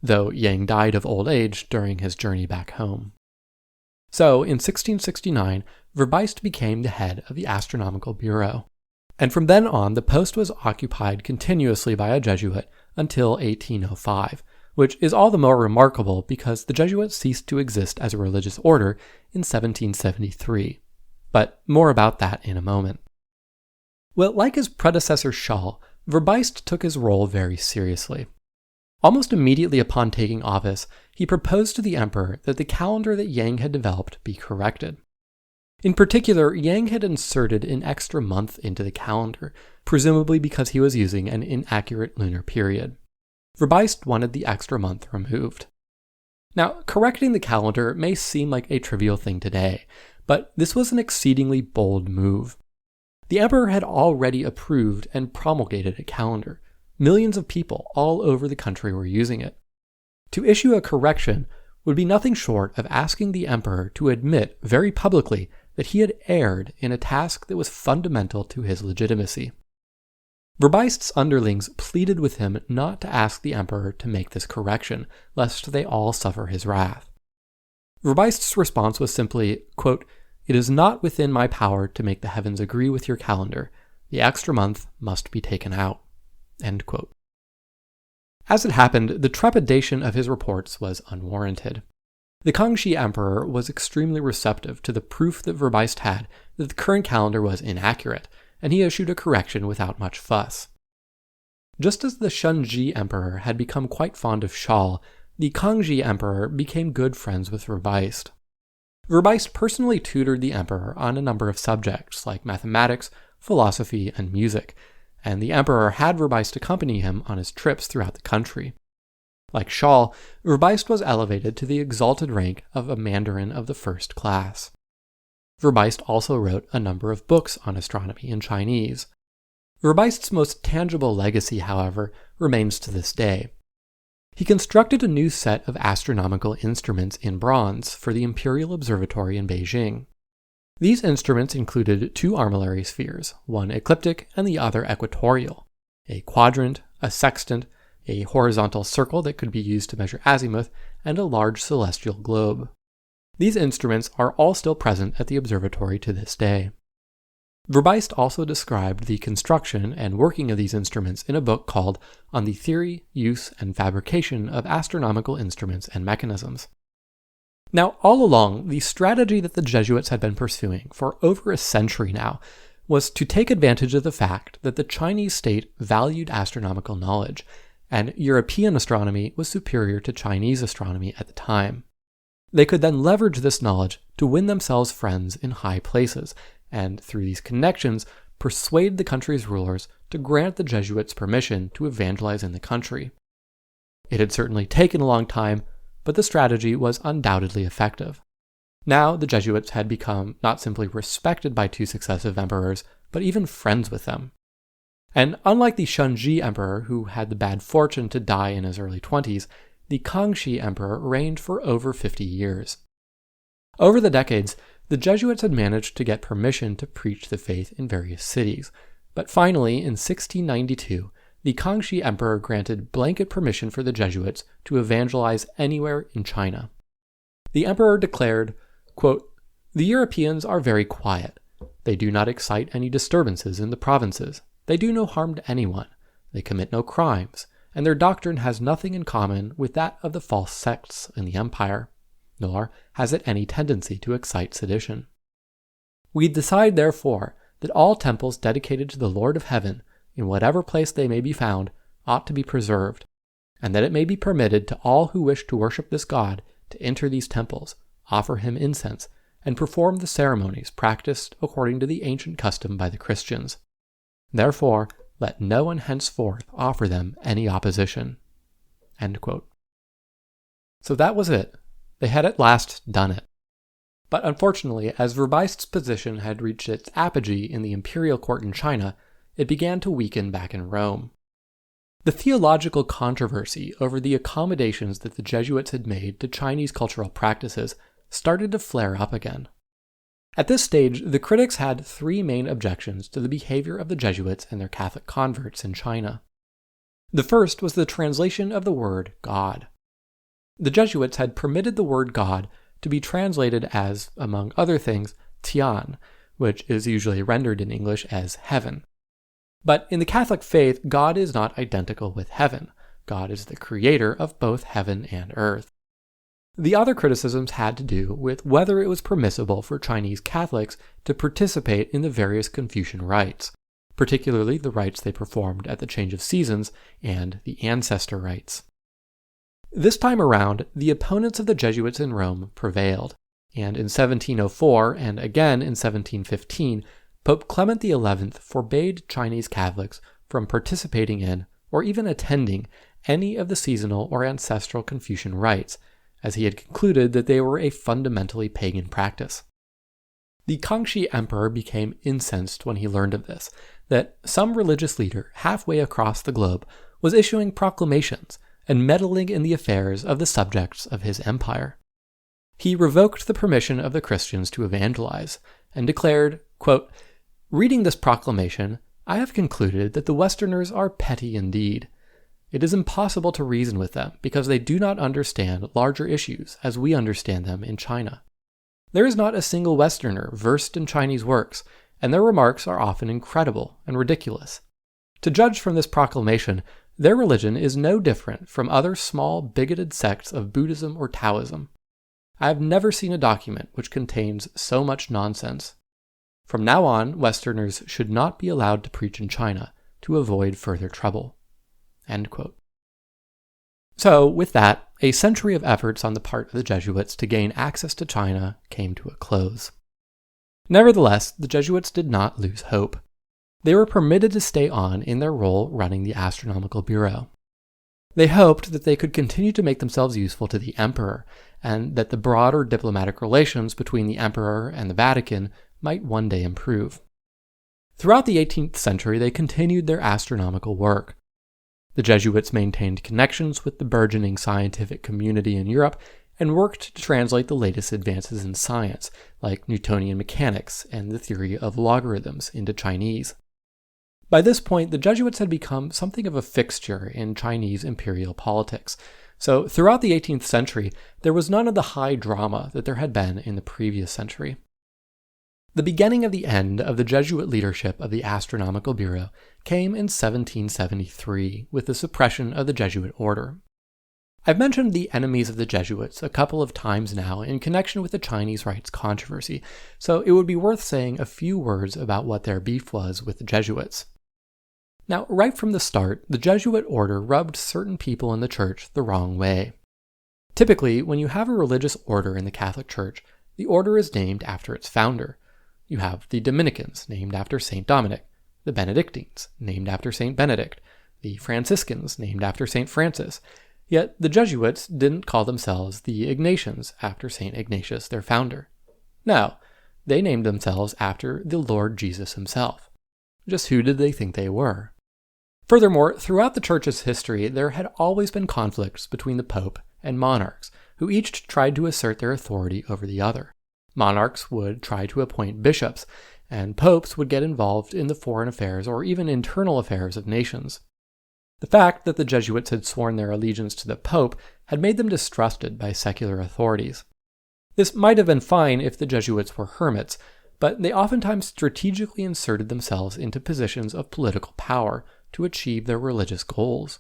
though Yang died of old age during his journey back home. So, in 1669, Verbice became the head of the Astronomical Bureau, and from then on the post was occupied continuously by a Jesuit until 1805, which is all the more remarkable because the Jesuits ceased to exist as a religious order in 1773. But more about that in a moment. Well, like his predecessor Scholl, Verbice took his role very seriously. Almost immediately upon taking office, he proposed to the emperor that the calendar that Yang had developed be corrected. In particular, Yang had inserted an extra month into the calendar, presumably because he was using an inaccurate lunar period. Verbice wanted the extra month removed. Now, correcting the calendar may seem like a trivial thing today, but this was an exceedingly bold move. The emperor had already approved and promulgated a calendar. Millions of people all over the country were using it. To issue a correction would be nothing short of asking the emperor to admit very publicly that he had erred in a task that was fundamental to his legitimacy. Verbice's underlings pleaded with him not to ask the emperor to make this correction, lest they all suffer his wrath. Verbice's response was simply, quote, "It is not within my power to make the heavens agree with your calendar. The extra month must be taken out." End quote. As it happened, the trepidation of his reports was unwarranted. The Kangxi emperor was extremely receptive to the proof that Verbice had that the current calendar was inaccurate, and he issued a correction without much fuss. Just as the Shunji emperor had become quite fond of Scholl, the Kangxi emperor became good friends with Verbice. Verbice personally tutored the emperor on a number of subjects like mathematics, philosophy, and music, and the emperor had Verbice accompany him on his trips throughout the country. Like Scholl, Verbice was elevated to the exalted rank of a mandarin of the first class. Verbice also wrote a number of books on astronomy in Chinese. Verbice's most tangible legacy, however, remains to this day. He constructed a new set of astronomical instruments in bronze for the Imperial Observatory in Beijing. These instruments included two armillary spheres, one ecliptic and the other equatorial, a quadrant, a sextant, a horizontal circle that could be used to measure azimuth, and a large celestial globe. These instruments are all still present at the observatory to this day. Verbice also described the construction and working of these instruments in a book called On the Theory, Use, and Fabrication of Astronomical Instruments and Mechanisms. Now, all along, the strategy that the Jesuits had been pursuing for over a century now was to take advantage of the fact that the Chinese state valued astronomical knowledge, and European astronomy was superior to Chinese astronomy at the time. They could then leverage this knowledge to win themselves friends in high places, and through these connections, persuade the country's rulers to grant the Jesuits permission to evangelize in the country. It had certainly taken a long time, but the strategy was undoubtedly effective. Now the Jesuits had become not simply respected by two successive emperors, but even friends with them. And unlike the Shunji emperor, who had the bad fortune to die in his early 20s, the Kangxi emperor reigned for over 50 years. Over the decades, the Jesuits had managed to get permission to preach the faith in various cities, but finally, in 1692, the Kangxi emperor granted blanket permission for the Jesuits to evangelize anywhere in China. The emperor declared, quote, "The Europeans are very quiet. They do not excite any disturbances in the provinces. They do no harm to anyone. They commit no crimes, and their doctrine has nothing in common with that of the false sects in the empire, nor has it any tendency to excite sedition. We decide, therefore, that all temples dedicated to the Lord of Heaven, in whatever place they may be found, ought to be preserved, and that it may be permitted to all who wish to worship this God to enter these temples, offer him incense, and perform the ceremonies practiced according to the ancient custom by the Christians. Therefore, let no one henceforth offer them any opposition." End quote. So that was it. They had at last done it. But unfortunately, as Verbiest's position had reached its apogee in the imperial court in China, it began to weaken back in Rome. The theological controversy over the accommodations that the Jesuits had made to Chinese cultural practices started to flare up again. At this stage, the critics had three main objections to the behavior of the Jesuits and their Catholic converts in China. The first was the translation of the word God. The Jesuits had permitted the word God to be translated as, among other things, Tian, which is usually rendered in English as heaven. But in the Catholic faith, God is not identical with heaven. God is the creator of both heaven and earth. The other criticisms had to do with whether it was permissible for Chinese Catholics to participate in the various Confucian rites, particularly the rites they performed at the change of seasons and the ancestor rites. This time around, the opponents of the Jesuits in Rome prevailed, and in 1704 and again in 1715, Pope Clement XI forbade Chinese Catholics from participating in or even attending any of the seasonal or ancestral Confucian rites, as he had concluded that they were a fundamentally pagan practice. The Kangxi emperor became incensed when he learned of this, that some religious leader halfway across the globe was issuing proclamations and meddling in the affairs of the subjects of his empire. He revoked the permission of the Christians to evangelize, and declared, quote, "Reading this proclamation, I have concluded that the Westerners are petty indeed. It is impossible to reason with them because they do not understand larger issues as we understand them in China. There is not a single Westerner versed in Chinese works, and their remarks are often incredible and ridiculous. To judge from this proclamation, their religion is no different from other small bigoted sects of Buddhism or Taoism. I have never seen a document which contains so much nonsense. From now on, Westerners should not be allowed to preach in China to avoid further trouble." End quote. So, with that, a century of efforts on the part of the Jesuits to gain access to China came to a close. Nevertheless, the Jesuits did not lose hope. They were permitted to stay on in their role running the Astronomical Bureau. They hoped that they could continue to make themselves useful to the emperor, and that the broader diplomatic relations between the emperor and the Vatican might one day improve. Throughout the 18th century, they continued their astronomical work. The Jesuits maintained connections with the burgeoning scientific community in Europe and worked to translate the latest advances in science, like Newtonian mechanics and the theory of logarithms, into Chinese. By this point, the Jesuits had become something of a fixture in Chinese imperial politics, so throughout the 18th century, there was none of the high drama that there had been in the previous century. The beginning of the end of the Jesuit leadership of the Astronomical Bureau came in 1773 with the suppression of the Jesuit order. I've mentioned the enemies of the Jesuits a couple of times now in connection with the Chinese rites controversy, so it would be worth saying a few words about what their beef was with the Jesuits. Now, right from the start, the Jesuit order rubbed certain people in the church the wrong way. Typically, when you have a religious order in the Catholic Church, the order is named after its founder. You have the Dominicans, named after Saint Dominic, the Benedictines, named after Saint Benedict, the Franciscans, named after Saint Francis. Yet the Jesuits didn't call themselves the Ignatians after Saint Ignatius, their founder. No, they named themselves after the Lord Jesus himself. Just who did they think they were? Furthermore, throughout the Church's history, there had always been conflicts between the Pope and monarchs, who each tried to assert their authority over the other. Monarchs would try to appoint bishops, and popes would get involved in the foreign affairs or even internal affairs of nations. The fact that the Jesuits had sworn their allegiance to the Pope had made them distrusted by secular authorities. This might have been fine if the Jesuits were hermits, but they oftentimes strategically inserted themselves into positions of political power to achieve their religious goals.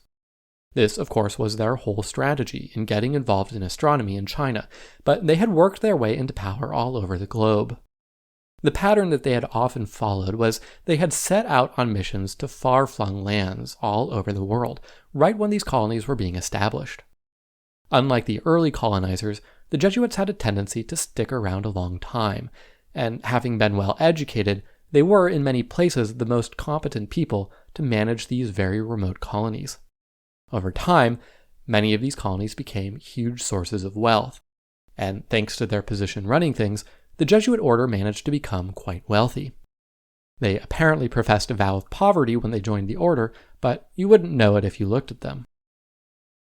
This, of course, was their whole strategy in getting involved in astronomy in China, but they had worked their way into power all over the globe. The pattern that they had often followed was they had set out on missions to far-flung lands all over the world, right when these colonies were being established. Unlike the early colonizers, the Jesuits had a tendency to stick around a long time, and having been well educated, they were in many places the most competent people to manage these very remote colonies. Over time, many of these colonies became huge sources of wealth, and thanks to their position running things, the Jesuit order managed to become quite wealthy. They apparently professed a vow of poverty when they joined the order, but you wouldn't know it if you looked at them.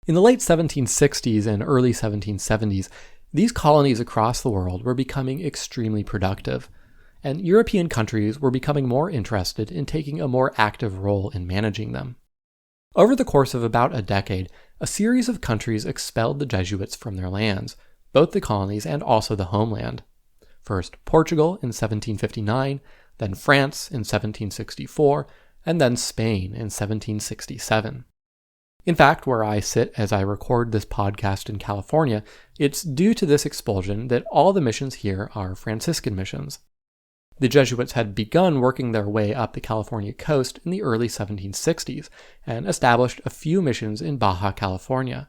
In the late 1760s and early 1770s, these colonies across the world were becoming extremely productive, and European countries were becoming more interested in taking a more active role in managing them. Over the course of about a decade, a series of countries expelled the Jesuits from their lands, both the colonies and also the homeland. First Portugal in 1759, then France in 1764, and then Spain in 1767. In fact, where I sit as I record this podcast in California, it's due to this expulsion that all the missions here are Franciscan missions. The Jesuits had begun working their way up the California coast in the early 1760s and established a few missions in Baja California.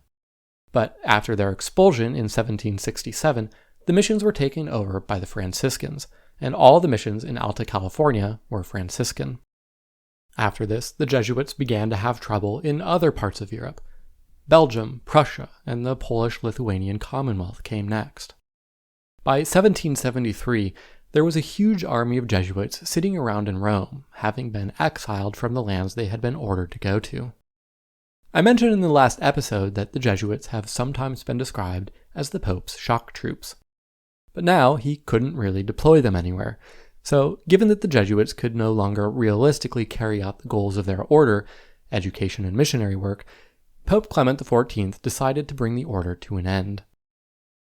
But after their expulsion in 1767, the missions were taken over by the Franciscans, and all the missions in Alta California were Franciscan. After this, the Jesuits began to have trouble in other parts of Europe. Belgium, Prussia, and the Polish-Lithuanian Commonwealth came next. By 1773, there was a huge army of Jesuits sitting around in Rome, having been exiled from the lands they had been ordered to go to. I mentioned in the last episode that the Jesuits have sometimes been described as the Pope's shock troops. But now he couldn't really deploy them anywhere, so given that the Jesuits could no longer realistically carry out the goals of their order, education and missionary work, Pope Clement XIV decided to bring the order to an end.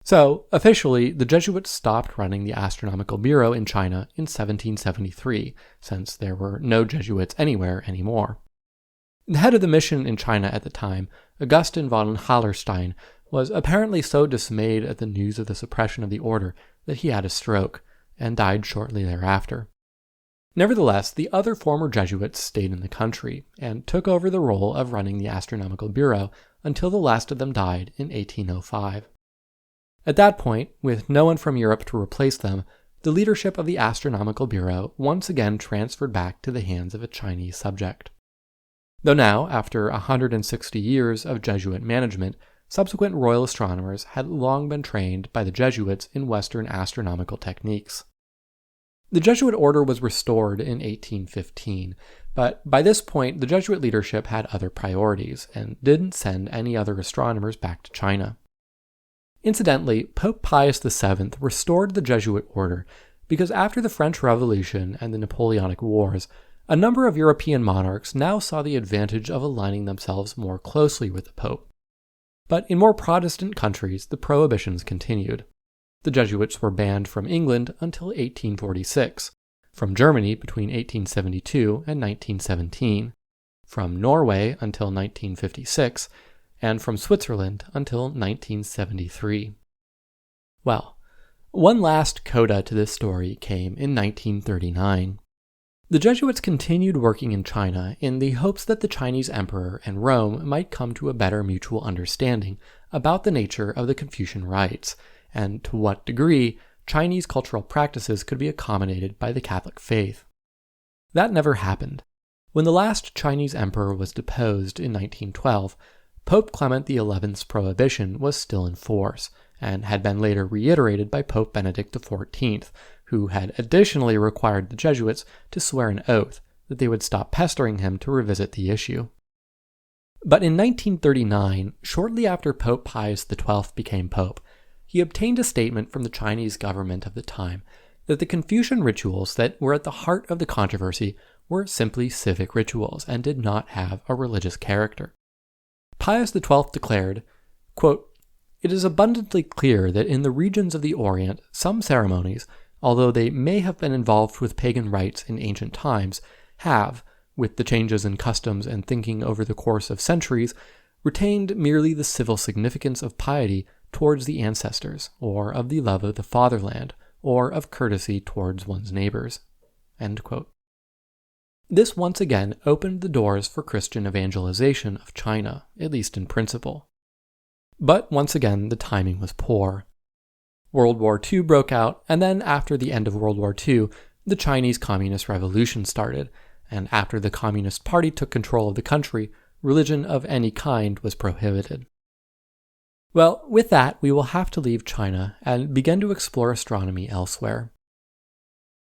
So, officially, the Jesuits stopped running the Astronomical Bureau in China in 1773, since there were no Jesuits anywhere anymore. The head of the mission in China at the time, Augustin von Hallerstein, was apparently so dismayed at the news of the suppression of the order that he had a stroke, and died shortly thereafter. Nevertheless, the other former Jesuits stayed in the country, and took over the role of running the Astronomical Bureau until the last of them died in 1805. At that point, with no one from Europe to replace them, the leadership of the Astronomical Bureau once again transferred back to the hands of a Chinese subject. Though now, after 160 years of Jesuit management, subsequent royal astronomers had long been trained by the Jesuits in Western astronomical techniques. The Jesuit order was restored in 1815, but by this point the Jesuit leadership had other priorities and didn't send any other astronomers back to China. Incidentally, Pope Pius VII restored the Jesuit order because after the French Revolution and the Napoleonic Wars, a number of European monarchs now saw the advantage of aligning themselves more closely with the Pope. But in more Protestant countries, the prohibitions continued. The Jesuits were banned from England until 1846, from Germany between 1872 and 1917, from Norway until 1956, and from Switzerland until 1973. Well, one last coda to this story came in 1939. The Jesuits continued working in China in the hopes that the Chinese emperor and Rome might come to a better mutual understanding about the nature of the Confucian rites, and to what degree Chinese cultural practices could be accommodated by the Catholic faith. That never happened. When the last Chinese emperor was deposed in 1912, Pope Clement XI's prohibition was still in force, and had been later reiterated by Pope Benedict XIV, who had additionally required the Jesuits to swear an oath that they would stop pestering him to revisit the issue. But in 1939, shortly after Pope Pius XII became pope, he obtained a statement from the Chinese government of the time that the Confucian rituals that were at the heart of the controversy were simply civic rituals and did not have a religious character. Pius XII declared, quote, "It is abundantly clear that in the regions of the Orient, some ceremonies, although they may have been involved with pagan rites in ancient times, have, with the changes in customs and thinking over the course of centuries, retained merely the civil significance of piety towards the ancestors, or of the love of the fatherland, or of courtesy towards one's neighbors." End quote. This once again opened the doors for Christian evangelization of China, at least in principle. But once again, the timing was poor. World War II broke out, and then after the end of World War II, the Chinese Communist Revolution started, and after the Communist Party took control of the country, religion of any kind was prohibited. Well, with that, we will have to leave China and begin to explore astronomy elsewhere.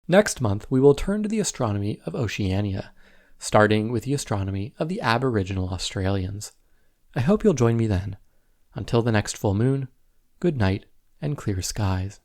Next month, we will turn to the astronomy of Oceania, starting with the astronomy of the Aboriginal Australians. I hope you'll join me then. Until the next full moon, good night and clear skies.